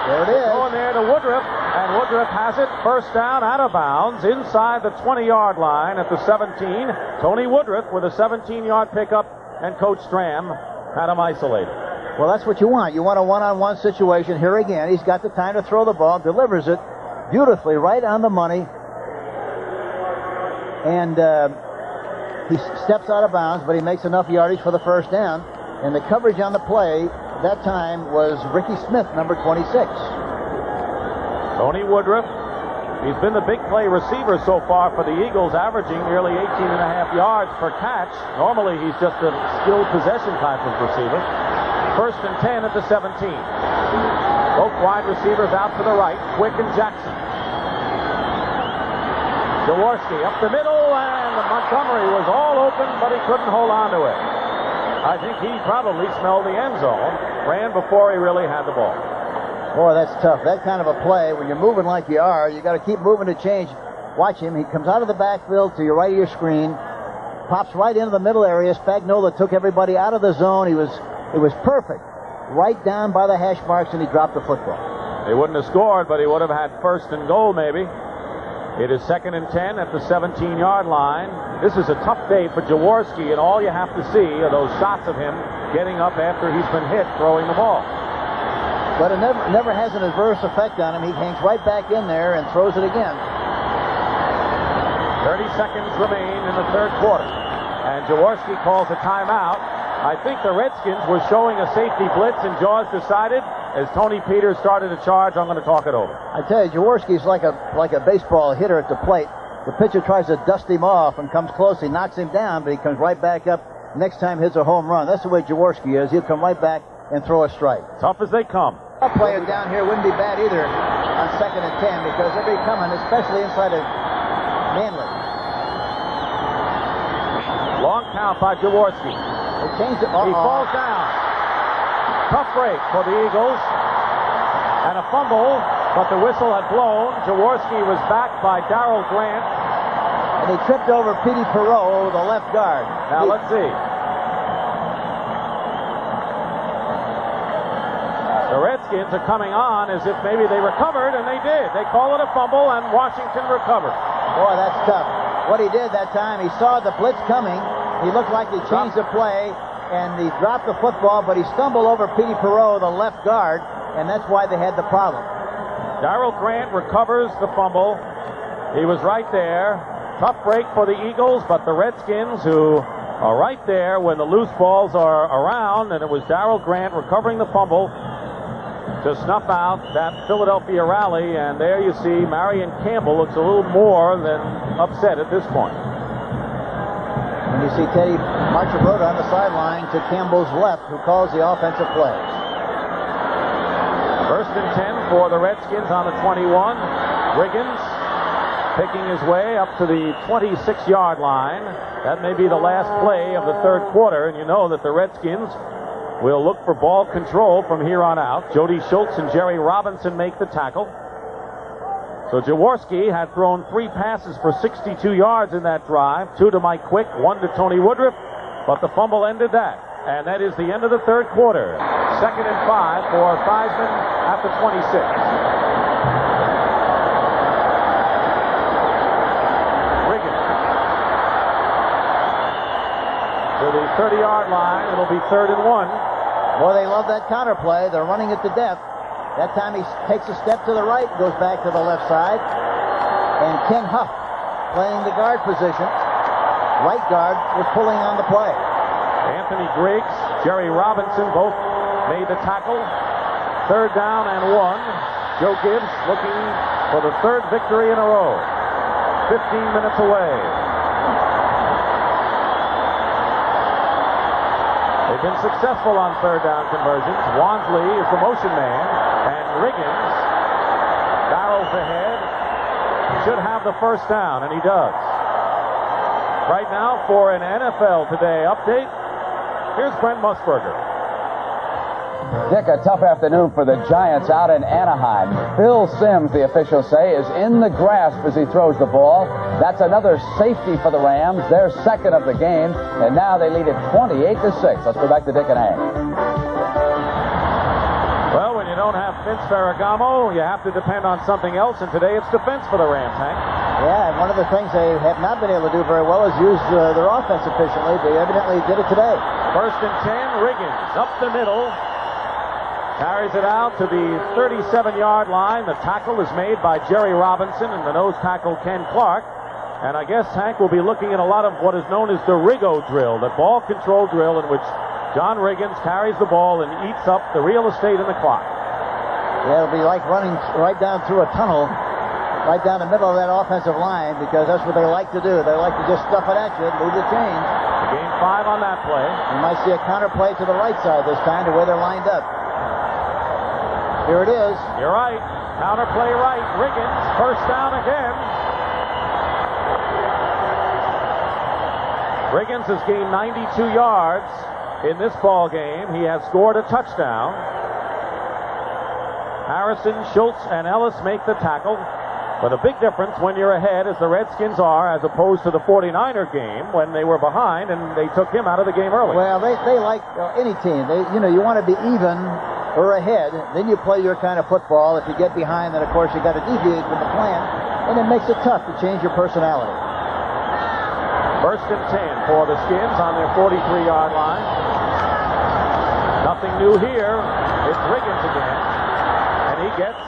There it is. Going there to Woodruff, and Woodruff has it. First down, out of bounds, inside the 20-yard line at the 17. Tony Woodruff with a 17-yard pickup, and Coach Stram had him isolated. Well, that's what you want. You want a one-on-one situation. Here again, he's got the time to throw the ball, delivers it beautifully, right on the money. And he steps out of bounds, but he makes enough yardage for the first down. And the coverage on the play that time was Ricky Smith, number 26. Tony Woodruff, he's been the big play receiver so far for the Eagles, averaging nearly 18.5 yards per catch. Normally he's just a skilled possession type of receiver. First and 10 at the 17. Both wide receivers out to the right, Quick and Jackson. Jaworski up the middle, and Montgomery was all open, but he couldn't hold on to it. I think he probably smelled the end zone, ran before he really had the ball. Boy, that's tough. That kind of a play, when you're moving like you are, you got to keep moving to change. Watch him. He comes out of the backfield to your right of your screen, pops right into the middle area. Spagnola took everybody out of the zone. It was perfect. Right down by the hash marks, and he dropped the football. He wouldn't have scored, but he would have had first and goal maybe. It is second and 10 at the 17-yard line. This is a tough day for Jaworski, and all you have to see are those shots of him getting up after he's been hit throwing the ball. But it never has an adverse effect on him. He hangs right back in there and throws it again. 30 seconds remain in the third quarter, and Jaworski calls a timeout. I think the Redskins were showing a safety blitz, and Jaws decided, as Tony Peters started a charge, I'm going to talk it over. I tell you, Jaworski's like a baseball hitter at the plate. The pitcher tries to dust him off and comes close. He knocks him down, but he comes right back up. Next time hits a home run. That's the way Jaworski is. He'll come right back and throw a strike. Tough as they come. A player down here wouldn't be bad either on second and 10 because they'll be coming, especially inside of Manley. Long count by Jaworski. They changed it. He falls down. Tough break for the Eagles. And a fumble, but the whistle had blown. Jaworski was backed by Darrell Grant. And he tripped over Petey Perot, the left guard. Now let's see. The Redskins are coming on as if maybe they recovered, and they did. They call it a fumble, and Washington recovered. Boy, that's tough. What he did that time, he saw the blitz coming. He looked like he changed the play, and he dropped the football, but he stumbled over Petey Perot, the left guard, and that's why they had the problem. Darrell Grant recovers the fumble. He was right there. Tough break for the Eagles, but the Redskins, who are right there when the loose balls are around, and it was Darrell Grant recovering the fumble to snuff out that Philadelphia rally, and there you see Marion Campbell looks a little more than upset at this point. And you see Teddy Marchibroda on the sideline to Campbell's left, who calls the offensive plays. First and 10 for the Redskins on the 21. Riggins picking his way up to the 26-yard line. That may be the last play of the third quarter, and you know that the Redskins will look for ball control from here on out. Jody Schultz and Jerry Robinson make the tackle. So Jaworski had thrown 3 passes for 62 yards in that drive. 2 to Mike Quick, 1 to Tony Woodruff, but the fumble ended that. And that is the end of the third quarter. Second and 5 for Theismann at the 26. Riggins to the 30-yard line. It'll be 3rd and 1. Boy, they love that counter play. They're running it to death. That time he takes a step to the right, goes back to the left side. And Ken Huff playing the guard position. Right guard was pulling on the play. Anthony Griggs, Jerry Robinson both made the tackle. 3rd down and 1. Joe Gibbs looking for the 3rd victory in a row. 15 minutes away. They've been successful on 3rd down conversions. Wansley is the motion man, and Riggins barrels ahead. Should have the 1st down, and he does. Right now for an NFL Today update, here's Brent Musburger. Dick, a tough afternoon for the Giants out in Anaheim. Phil Simms, the officials say, is in the grasp as he throws the ball. That's another safety for the Rams. They're 2nd of the game, and now they lead it 28-6. Let's go back to Dick and Hank. Well, when you don't have Vince Ferragamo, you have to depend on something else, and today it's defense for the Rams, Hank. Yeah, and one of the things they have not been able to do very well is use their offense efficiently. They evidently did it today. 1st and 10, Riggins up the middle. Carries it out to the 37-yard line. The tackle is made by Jerry Robinson and the nose tackle Ken Clark. And I guess Hank will be looking at a lot of what is known as the Riggo drill, the ball control drill in which John Riggins carries the ball and eats up the real estate in the clock. Yeah, it'll be like running right down through a tunnel, right down the middle of that offensive line, because that's what they like to do. They like to just stuff it at you and move the chains. Gain 5 on that play. You might see a counter play to the right side this time, the way they're lined up. Here it is. You're right. Counter play right. Riggins, 1st down again. Riggins has gained 92 yards in this ball game. He has scored a touchdown. Harrison, Schultz, and Ellis make the tackle. But a big difference when you're ahead, as the Redskins are, as opposed to the 49er game when they were behind and they took him out of the game early. Well, they like any team. You want to be even or ahead, then you play your kind of football. If you get behind, then of course you got to deviate from the plan, and it makes it tough to change your personality. 1st and 10 for the Skins on their 43-yard line. Nothing new here. It's Riggins again, and he gets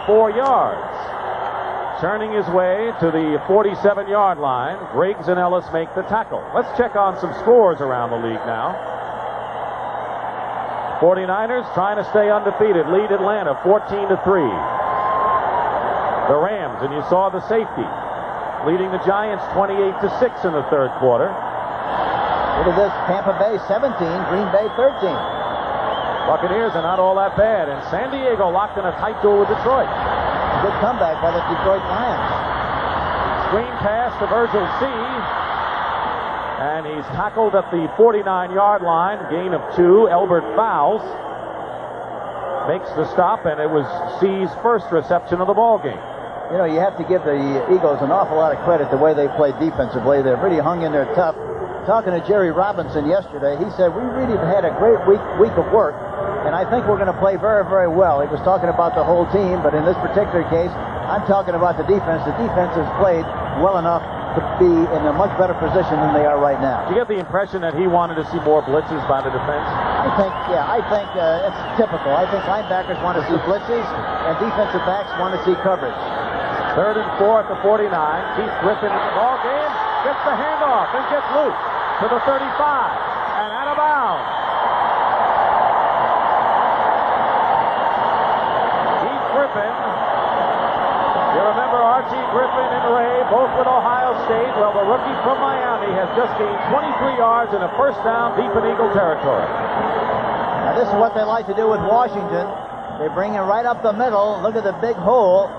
4 yards. Turning his way to the 47-yard line, Griggs and Ellis make the tackle. Let's check on some scores around the league now. 49ers trying to stay undefeated, lead Atlanta 14-3. The Rams, and you saw the safety, leading the Giants 28-6 in the third quarter. Look at this, Tampa Bay 17, Green Bay 13. Buccaneers are not all that bad, and San Diego locked in a tight duel with Detroit. Good comeback by the Detroit Lions. Screen pass to Virgil C. And he's tackled at the 49-yard line. Gain of 2. Elbert Fowles makes the stop, and it was C's first reception of the ball game. You know, you have to give the Eagles an awful lot of credit the way they played defensively. They've really hung in there tough. Talking to Jerry Robinson yesterday, he said, we really had a great week of work, and I think we're going to play very, very well. He was talking about the whole team, but in this particular case, I'm talking about the defense. The defense has played well enough to be in a much better position than they are right now. Do you get the impression that he wanted to see more blitzes by the defense? I think it's typical. I think linebackers want to see blitzes, and defensive backs want to see coverage. 3rd and 4 at the 49. Keith Griffin in the ball game gets the handoff and gets loose to the 35 and out of bounds. Keith Griffin. You remember Archie Griffin and Ray, both with Ohio State? Well, the rookie from Miami has just gained 23 yards and a first down deep in Eagle territory. Now, this is what they like to do with Washington. They bring him right up the middle. Look at the big hole.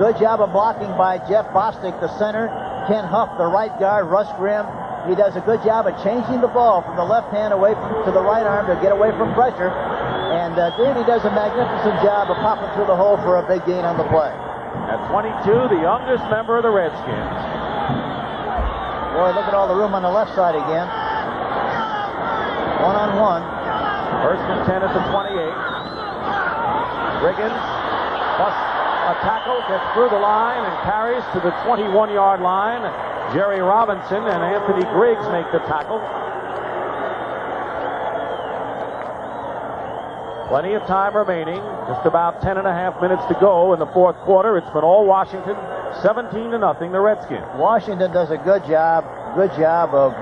Good job of blocking by Jeff Bostic, the center. Ken Huff, the right guard. Russ Grimm. He does a good job of changing the ball from the left hand away to the right arm to get away from pressure. And Davey does a magnificent job of popping through the hole for a big gain on the play. At 22, the youngest member of the Redskins. Boy, look at all the room on the left side again. One-on-one. First and 10 at the 28. Riggins busts a tackle, gets through the line, and carries to the 21-yard line. Jerry Robinson and Anthony Griggs make the tackle. Plenty of time remaining. Just about 10 and a half minutes to go in the fourth quarter. It's been all Washington, 17-0, the Redskins. Washington does a good job of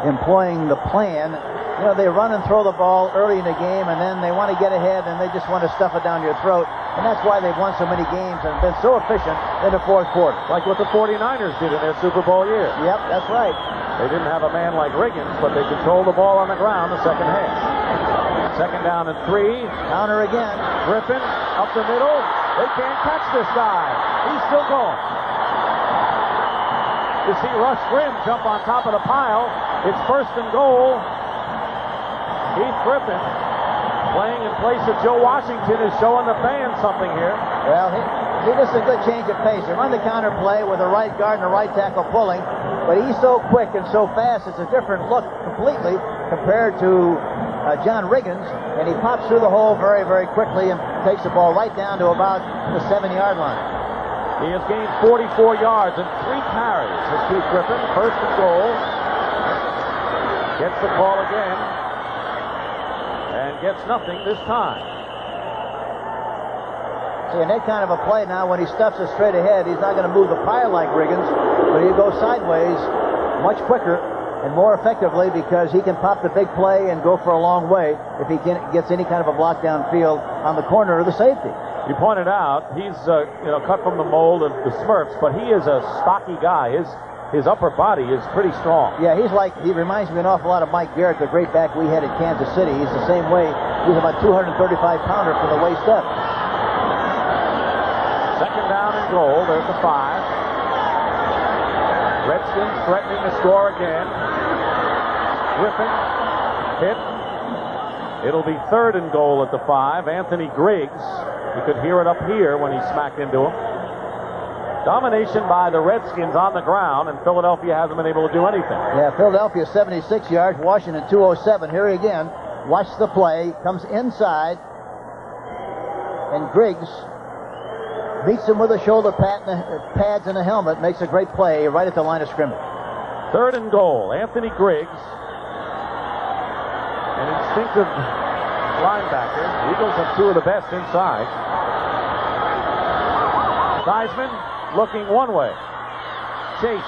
employing the plan. You know, they run and throw the ball early in the game, and then they want to get ahead, and they just want to stuff it down your throat. And that's why they've won so many games and been so efficient in the fourth quarter. Like what the 49ers did in their Super Bowl year. Yep, that's right. They didn't have a man like Riggins, but they controlled the ball on the ground the second half. Second down and 3. Counter again. Griffin up the middle. They can't catch this guy. He's still going. You see Russ Grimm jump on top of the pile. It's first and goal. Keith Griffin, playing in place of Joe Washington, is showing the fans something here. Well, he does a good change of pace. They run the counter play with a right guard and a right tackle pulling, but he's so quick and so fast, it's a different look completely compared to John Riggins, and he pops through the hole very, very quickly and takes the ball right down to about the 7-yard line. He has gained 44 yards and 3 carries. This Keith Griffin, first and goal. Gets the ball again. And gets nothing this time. See, in that kind of a play now, when he stuffs it straight ahead, he's not going to move the pile like Riggins, but he'll go sideways much quicker and more effectively because he can pop the big play and go for a long way if he gets any kind of a block downfield on the corner of the safety. You pointed out he's cut from the mold of the Smurfs, but he is a stocky guy. His upper body is pretty strong. Yeah, he reminds me an awful lot of Mike Garrett, the great back we had at Kansas City. He's the same way. He's about 235-pounder from the waist up. Second down and goal. There's the 5. Redskins threatening to score again. Griffin hit. It'll be third and goal at the 5. Anthony Griggs. You could hear it up here when he smacked into him. Domination by the Redskins on the ground, and Philadelphia hasn't been able to do anything. Yeah, Philadelphia 76 yards, Washington 207. Here again, watch the play, comes inside, and Griggs beats him with a shoulder pads and a helmet, makes a great play right at the line of scrimmage. Third and goal, Anthony Griggs, an instinctive linebacker. The Eagles have 2 of the best inside. Theismann looking one way. Chase.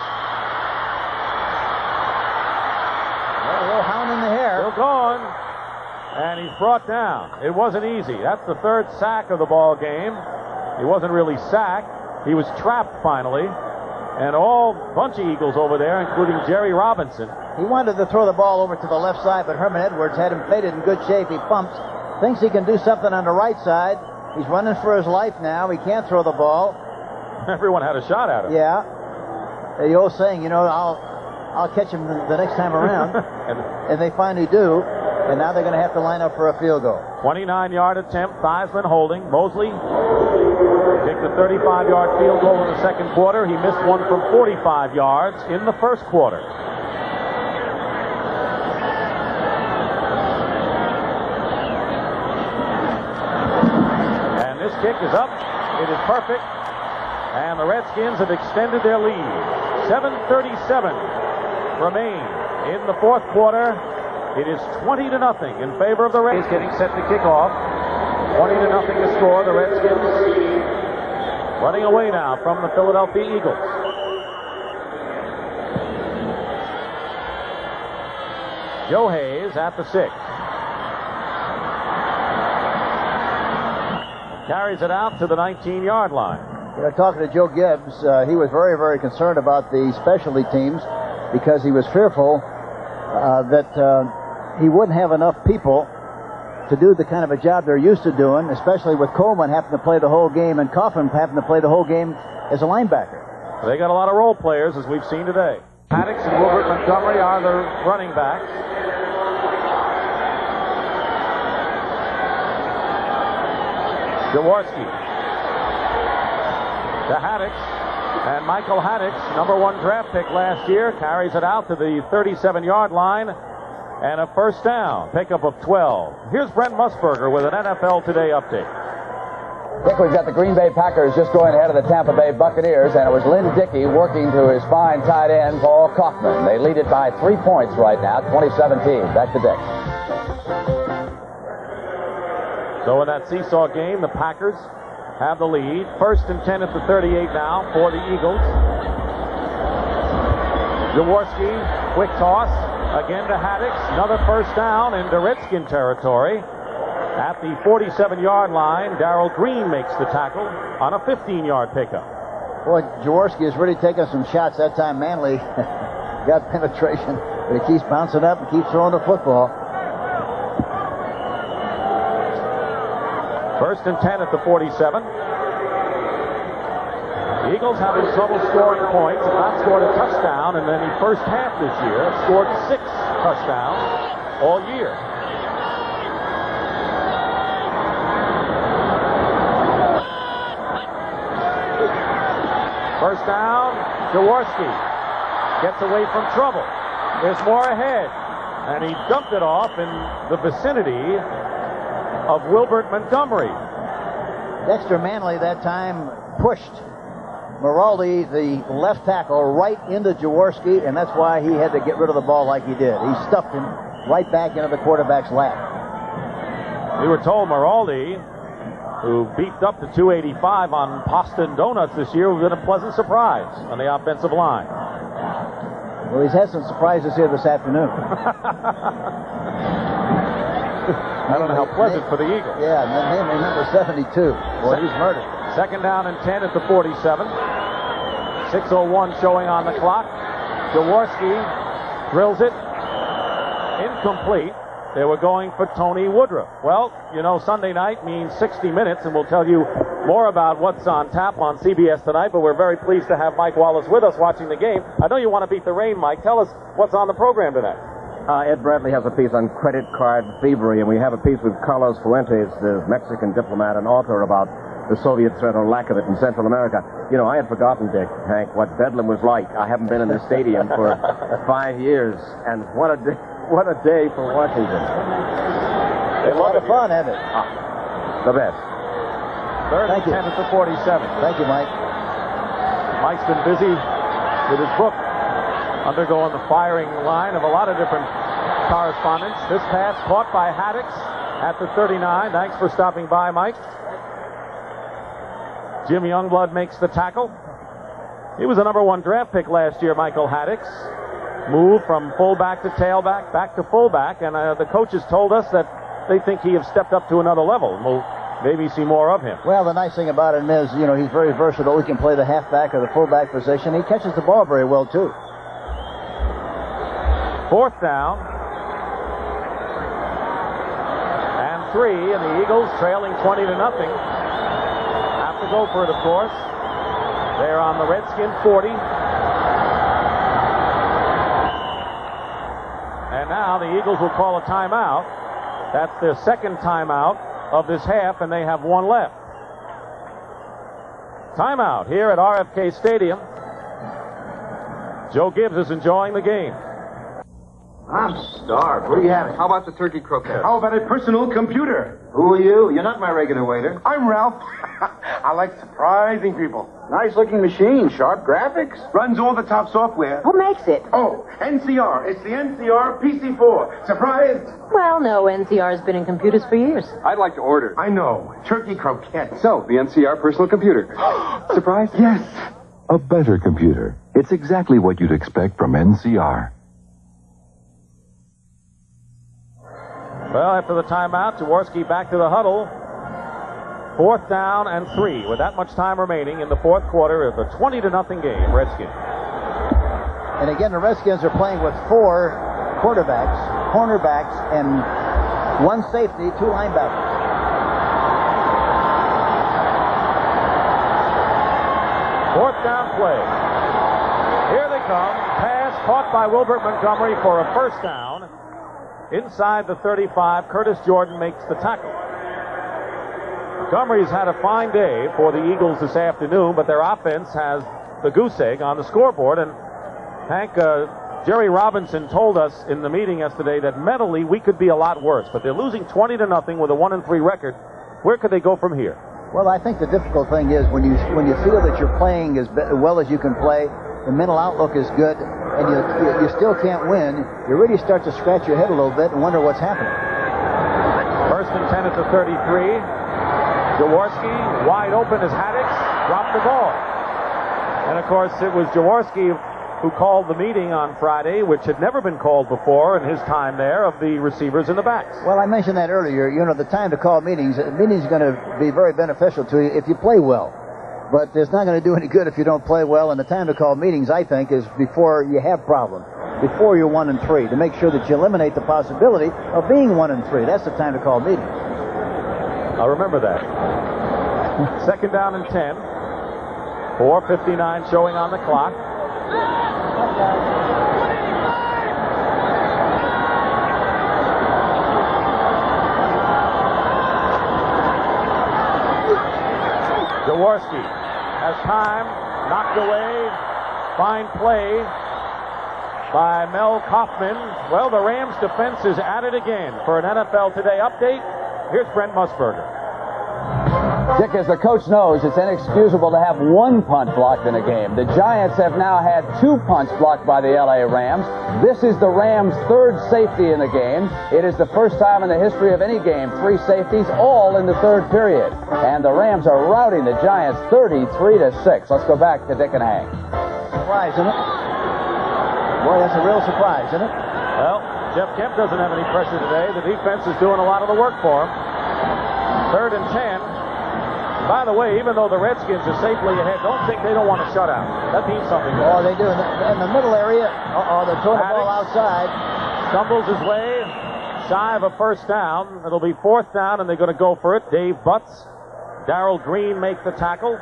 A little hound in the hair. Still going. And he's brought down. It wasn't easy. That's the 3rd sack of the ball game. He wasn't really sacked. He was trapped finally. And all bunch of Eagles over there, including Jerry Robinson. He wanted to throw the ball over to the left side, but Herman Edwards had him faded in good shape. He pumps. Thinks he can do something on the right side. He's running for his life now. He can't throw the ball. Everyone had a shot at him. Yeah. The old saying, I'll catch him the next time around. And they finally do. And now they're going to have to line up for a field goal. 29-yard attempt. Theismann holding. Mosley kicked a 35-yard field goal in the second quarter. He missed one from 45 yards in the first quarter. And this kick is up. It is perfect. And the Redskins have extended their lead. 7:37 remain in the fourth quarter. It is 20-0 in favor of the Redskins. Getting set to kick off. 20-0 to score. The Redskins running away now from the Philadelphia Eagles. Joe Hayes at the 6. Carries it out to the 19-yard line. Talking to Joe Gibbs, he was very, very concerned about the specialty teams because he was fearful that he wouldn't have enough people to do the kind of a job they're used to doing, especially with Coleman having to play the whole game and Coffin having to play the whole game as a linebacker. They got a lot of role players, as we've seen today. Haddix and Wilbert Montgomery are the running backs. Jaworski to Haddix, and Michael Haddix, number 1 draft pick last year, carries it out to the 37-yard line, and a first down, pickup of 12. Here's Brent Musburger with an NFL Today update. Dick, we've got the Green Bay Packers just going ahead of the Tampa Bay Buccaneers, and it was Lynn Dickey working to his fine tight end, Paul Kaufman. They lead it by 3 points right now, 2017. Back to Dick. So in that seesaw game, the Packers have the lead. 1st and 10 at the 38 now for the Eagles. Jaworski, quick toss, again to Haddix. Another first down into Redskin territory. At the 47-yard line, Darrell Green makes the tackle on a 15-yard pickup. Boy, Jaworski has really taken some shots that time. Manley got penetration, but he keeps bouncing up and keeps throwing the football. 1st and 10 at the 47. The Eagles having trouble scoring points. Have not scored a touchdown in any first half this year. Have scored 6 touchdowns all year. First down, Jaworski gets away from trouble. There's more ahead, and he dumped it off in the vicinity of Wilbert Montgomery. Dexter Manley that time pushed Maraldi, the left tackle, right into Jaworski, and that's why he had to get rid of the ball like he did. He stuffed him right back into the quarterback's lap. We were told Maraldi, who beefed up to 285 on pasta and donuts this year, was a pleasant surprise on the offensive line. Well, he's had some surprises here this afternoon. I don't know how pleasant for the Eagles. Yeah, and then namely number 72. Boy, he's murdered. 2nd down and 10 at the 47. 6:01 showing on the clock. Jaworski drills it. Incomplete. They were going for Tony Woodruff. Well, Sunday night means 60 minutes, and we'll tell you more about what's on tap on CBS tonight, but we're very pleased to have Mike Wallace with us watching the game. I know you want to beat the rain, Mike. Tell us what's on the program tonight. Ed Bradley has a piece on credit card thievery, and we have a piece with Carlos Fuentes, the Mexican diplomat and author, about the Soviet threat or lack of it in Central America. I had forgotten, Dick, Hank, what Bedlam was like. I haven't been in the stadium for 5 years, and what a day for Washington. It's a lot of fun, haven't it? The best. 3rd and 10 at the 47. Thank you, Mike. Mike's been busy with his book, undergoing the firing line of a lot of different correspondents. This pass caught by Haddix at the 39. Thanks for stopping by, Mike. Jim Youngblood makes the tackle. He was a number 1 draft pick last year, Michael Haddix. Moved from fullback to tailback, back to fullback, and the coaches told us that they think he has stepped up to another level. We'll maybe see more of him. Well, the nice thing about him is, he's very versatile. He can play the halfback or the fullback position. He catches the ball very well, too. 4th down and 3, and the Eagles trailing 20-0. Have to go for it, of course. They're on the Redskin 40. And now the Eagles will call a timeout. That's their 2nd timeout of this half, and they have 1 left. Timeout here at RFK Stadium. Joe Gibbs is enjoying the game. I'm starved. What are you having? How about the turkey croquette? How about a personal computer? Who are you? You're not my regular waiter. I'm Ralph. I like surprising people. Nice-looking machine. Sharp graphics. Runs all the top software. Who makes it? Oh, NCR. It's the NCR PC4. Surprised? Well, no, NCR's been in computers for years. I'd like to order. I know. Turkey croquette. So, the NCR personal computer. Surprised? Yes. A better computer. It's exactly what you'd expect from NCR. Well, after the timeout, Jaworski back to the huddle 4th down and 3 with that much time remaining in the fourth quarter of a 20-0 game, Redskins. And again, the Redskins are playing with 4 quarterbacks, cornerbacks, and 1 safety, 2 linebackers. Fourth down play. Here they come. Pass caught by Wilbert Montgomery for a first down. Inside the 35, Curtis Jordan makes the tackle. Montgomery's had a fine day for the Eagles this afternoon, but their offense has the goose egg on the scoreboard. And Hank, Jerry Robinson told us in the meeting yesterday that mentally we could be a lot worse, but they're losing 20-0 with a 1-3 record. Where could they go from here? Well, I think the difficult thing is when you feel that you're playing as well as you can play, the mental outlook is good, and you still can't win, you really start to scratch your head a little bit and wonder what's happening. First and 10 at the 33. Jaworski wide open as Haddix dropped the ball. And of course, it was Jaworski who called the meeting on Friday, which had never been called before in his time there, of the receivers and the backs. Well, I mentioned that earlier. You know, the time to call meetings are going to be very beneficial to you if you play well. But it's not going to do any good if you don't play well, and the time to call meetings, I think, is before you have problems, before you're 1-3, to make sure that you eliminate the possibility of being 1-3. That's the time to call meetings. I'll remember that. Second down and 10. 4:59 showing on the clock. Jaworski has time, knocked away, fine play by Mel Kaufman. Well, the Rams defense is at it again. For an NFL Today update, here's Brent Musburger. Dick, as the coach knows, it's inexcusable to have 1 punt blocked in a game. The Giants have now had 2 punts blocked by the LA Rams. This is the Rams' 3rd safety in the game. It is the first time in the history of any game 3 safeties, all in the 3rd period. And the Rams are routing the Giants 33-6. Let's go back to Dick and Hank. Surprise, isn't it? Boy, that's a real surprise, isn't it? Well, Jeff Kemp doesn't have any pressure today. The defense is doing a lot of the work for him. 3rd and 10. By the way, even though the Redskins are safely ahead, don't think they don't want a shutout. That means something. Oh, they do. In the middle area, they're throwing the ball outside. Stumbles his way, shy of a first down. It'll be 4th down, and they're going to go for it. Dave Butts, Darrell Green make the tackle.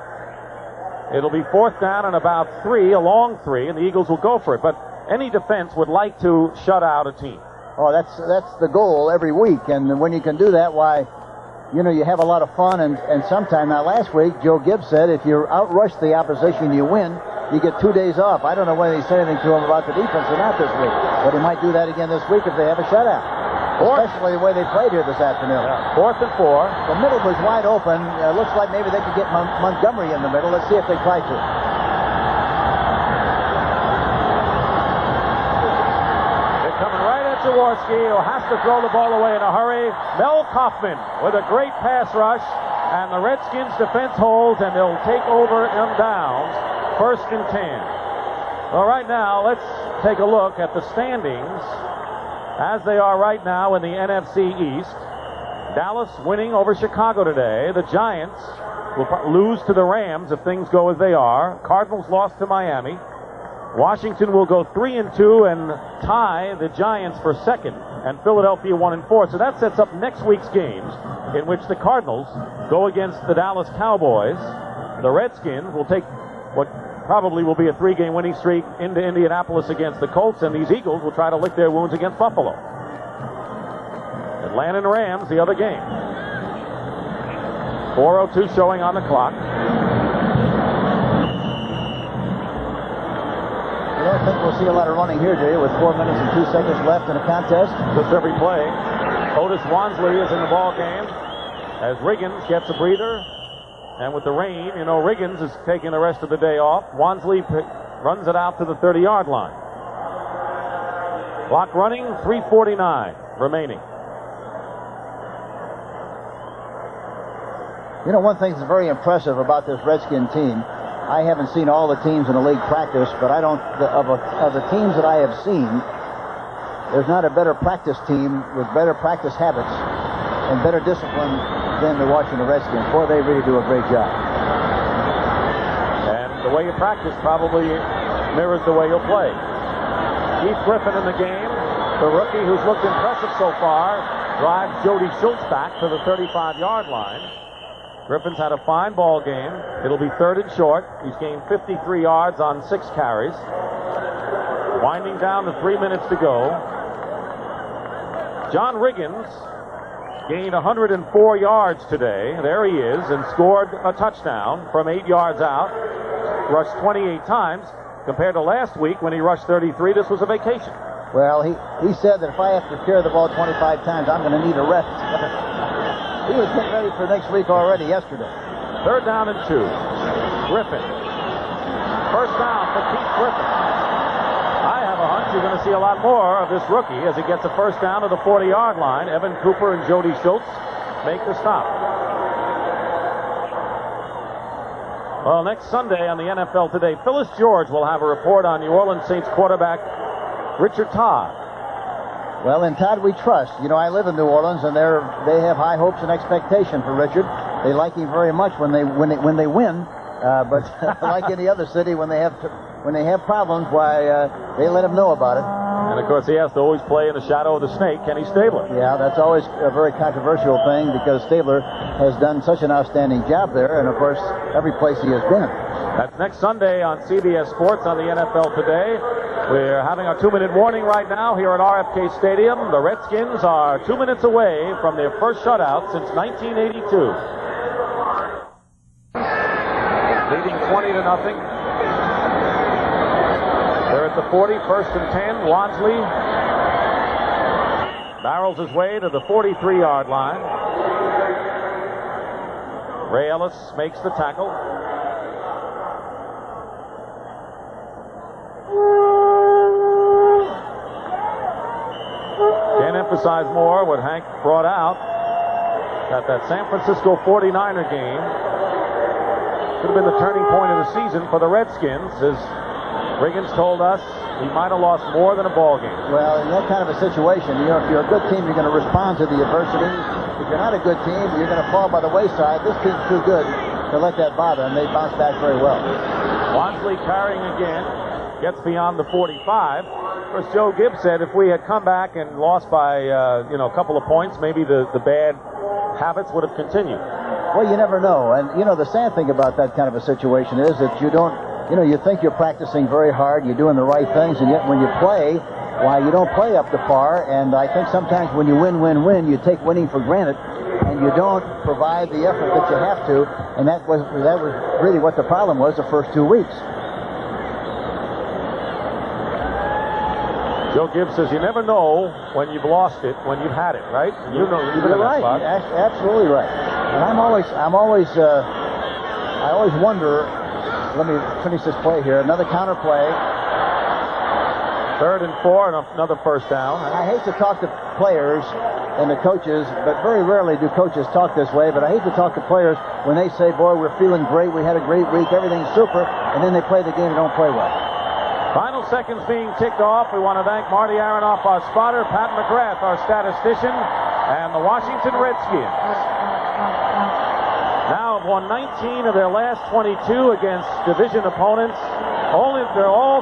It'll be 4th down and about 3, a long 3, and the Eagles will go for it. But any defense would like to shut out a team. Oh, that's the goal every week, and when you can do that, why, you know, you have a lot of fun, and sometime. Now, last week, Joe Gibbs said if you outrush the opposition, you win, you get 2 days off. I don't know whether he said anything to him about the defense or not this week, but he might do that again this week if they have a shutout, especially the way they played here this afternoon. Yeah. 4th and 4. The middle was wide open. Looks like maybe they could get Montgomery in the middle. Let's see if they try to. Jaworski, who has to throw the ball away in a hurry. Mel Kaufman with a great pass rush, and the Redskins defense holds, and they'll take over in downs. 1st and 10. Well, right now, let's take a look at the standings as they are right now in the NFC East. Dallas winning over Chicago today. The Giants will lose to the Rams if things go as they are. Cardinals lost to Miami. Washington will go 3-2 and tie the Giants for 2nd, and Philadelphia 1-4. So that sets up next week's games, in which the Cardinals go against the Dallas Cowboys. The Redskins will take what probably will be a 3-game winning streak into Indianapolis against the Colts, and these Eagles will try to lick their wounds against Buffalo. Atlanta and Rams, the other game. 4:02 showing on the clock. I don't think we'll see a lot of running here, do you, with 4 minutes and 2 seconds left in a contest? Just every play. Otis Wansley is in the ball game as Riggins gets a breather. And with the rain, you know, Riggins is taking the rest of the day off. Wansley runs it out to the 30-yard line. Clock running, 3:49 remaining. You know, one thing that's very impressive about this Redskin team, I haven't seen all the teams in the league practice, but I don't, of the teams that I have seen, there's not a better practice team with better practice habits and better discipline than the Washington Redskins. Boy, they really do a great job. And the way you practice probably mirrors the way you'll play. Keith Griffin in the game. The rookie who's looked impressive so far drives Jody Schultz back to the 35-yard line. Griffin's had a fine ball game. It'll be 3rd and short. He's gained 53 yards on 6 carries. Winding down to 3 minutes to go. John Riggins gained 104 yards today. There he is, and scored a touchdown from 8 yards out. Rushed 28 times. Compared to last week when he rushed 33, this was a vacation. Well, he said that if I have to carry the ball 25 times, I'm going to need a rest. He was getting ready for next week already yesterday. 3rd down and 2. Griffin. First down for Keith Griffin. I have a hunch you're going to see a lot more of this rookie as he gets a first down to the 40-yard line. Evan Cooper and Jody Schultz make the stop. Well, next Sunday on the NFL Today, Phyllis George will have a report on New Orleans Saints quarterback Richard Todd. Well, in Todd we trust. You know, I live in New Orleans, and they have high hopes and expectation for Richard. They like him very much when they win. But like any other city, when they have problems, why they let him know about it. And of course, he has to always play in the shadow of the snake, Kenny Stabler. Yeah, that's always a very controversial thing because Stabler has done such an outstanding job there, and of course, every place he has been. That's next Sunday on CBS Sports on the NFL Today. We're having our 2-minute warning right now here at RFK Stadium. The Redskins are 2 minutes away from their first shutout since 1982. Leading 20-0. They're at the 40, 1st and 10. Wansley barrels his way to the 43-yard line. Ray Ellis makes the tackle. Can't emphasize more what Hank brought out at that San Francisco 49er game. Could have been the turning point of the season for the Redskins, as Riggins told us he might have lost more than a ball game. Well, in that kind of a situation, you know, if you're a good team, you're going to respond to the adversity. If you're not a good team, you're going to fall by the wayside. This team's too good to let that bother, and they bounce back very well. Wansley carrying again, gets beyond the 45. Of course, Joe Gibbs said if we had come back and lost by, a couple of points, maybe the bad habits would have continued. Well, you never know. And, you know, the sad thing about that kind of a situation is that you don't, you think you're practicing very hard, you're doing the right things, and yet when you play, why, you don't play up to par. And I think sometimes when you win, you take winning for granted, and you don't provide the effort that you have to. And that was really what the problem was the first 2 weeks. Joe Gibbs says you never know when you've lost it, when you've had it, right? You know, you've been in that spot. Absolutely right. And I always wonder. Let me finish this play here. Another counter play. 3rd and 4, and another first down. And I hate to talk to players and the coaches, but very rarely do coaches talk this way. But I hate to talk to players when they say, "Boy, we're feeling great. We had a great week. Everything's super," and then they play the game and don't play well. Final seconds being ticked off. We want to thank Marty Aronoff, our spotter, Pat McGrath, our statistician, and the Washington Redskins. Now have won 19 of their last 22 against division opponents. All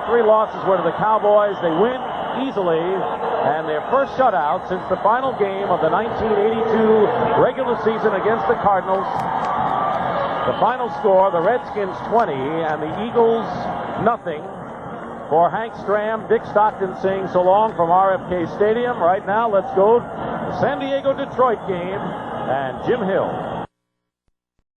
3 losses were to the Cowboys. They win easily, and their first shutout since the final game of the 1982 regular season against the Cardinals. The final score, the Redskins 20 and the Eagles nothing. For Hank Stram, Dick Stockton saying so long from RFK Stadium. Right now, let's go to the San Diego-Detroit game and Jim Hill.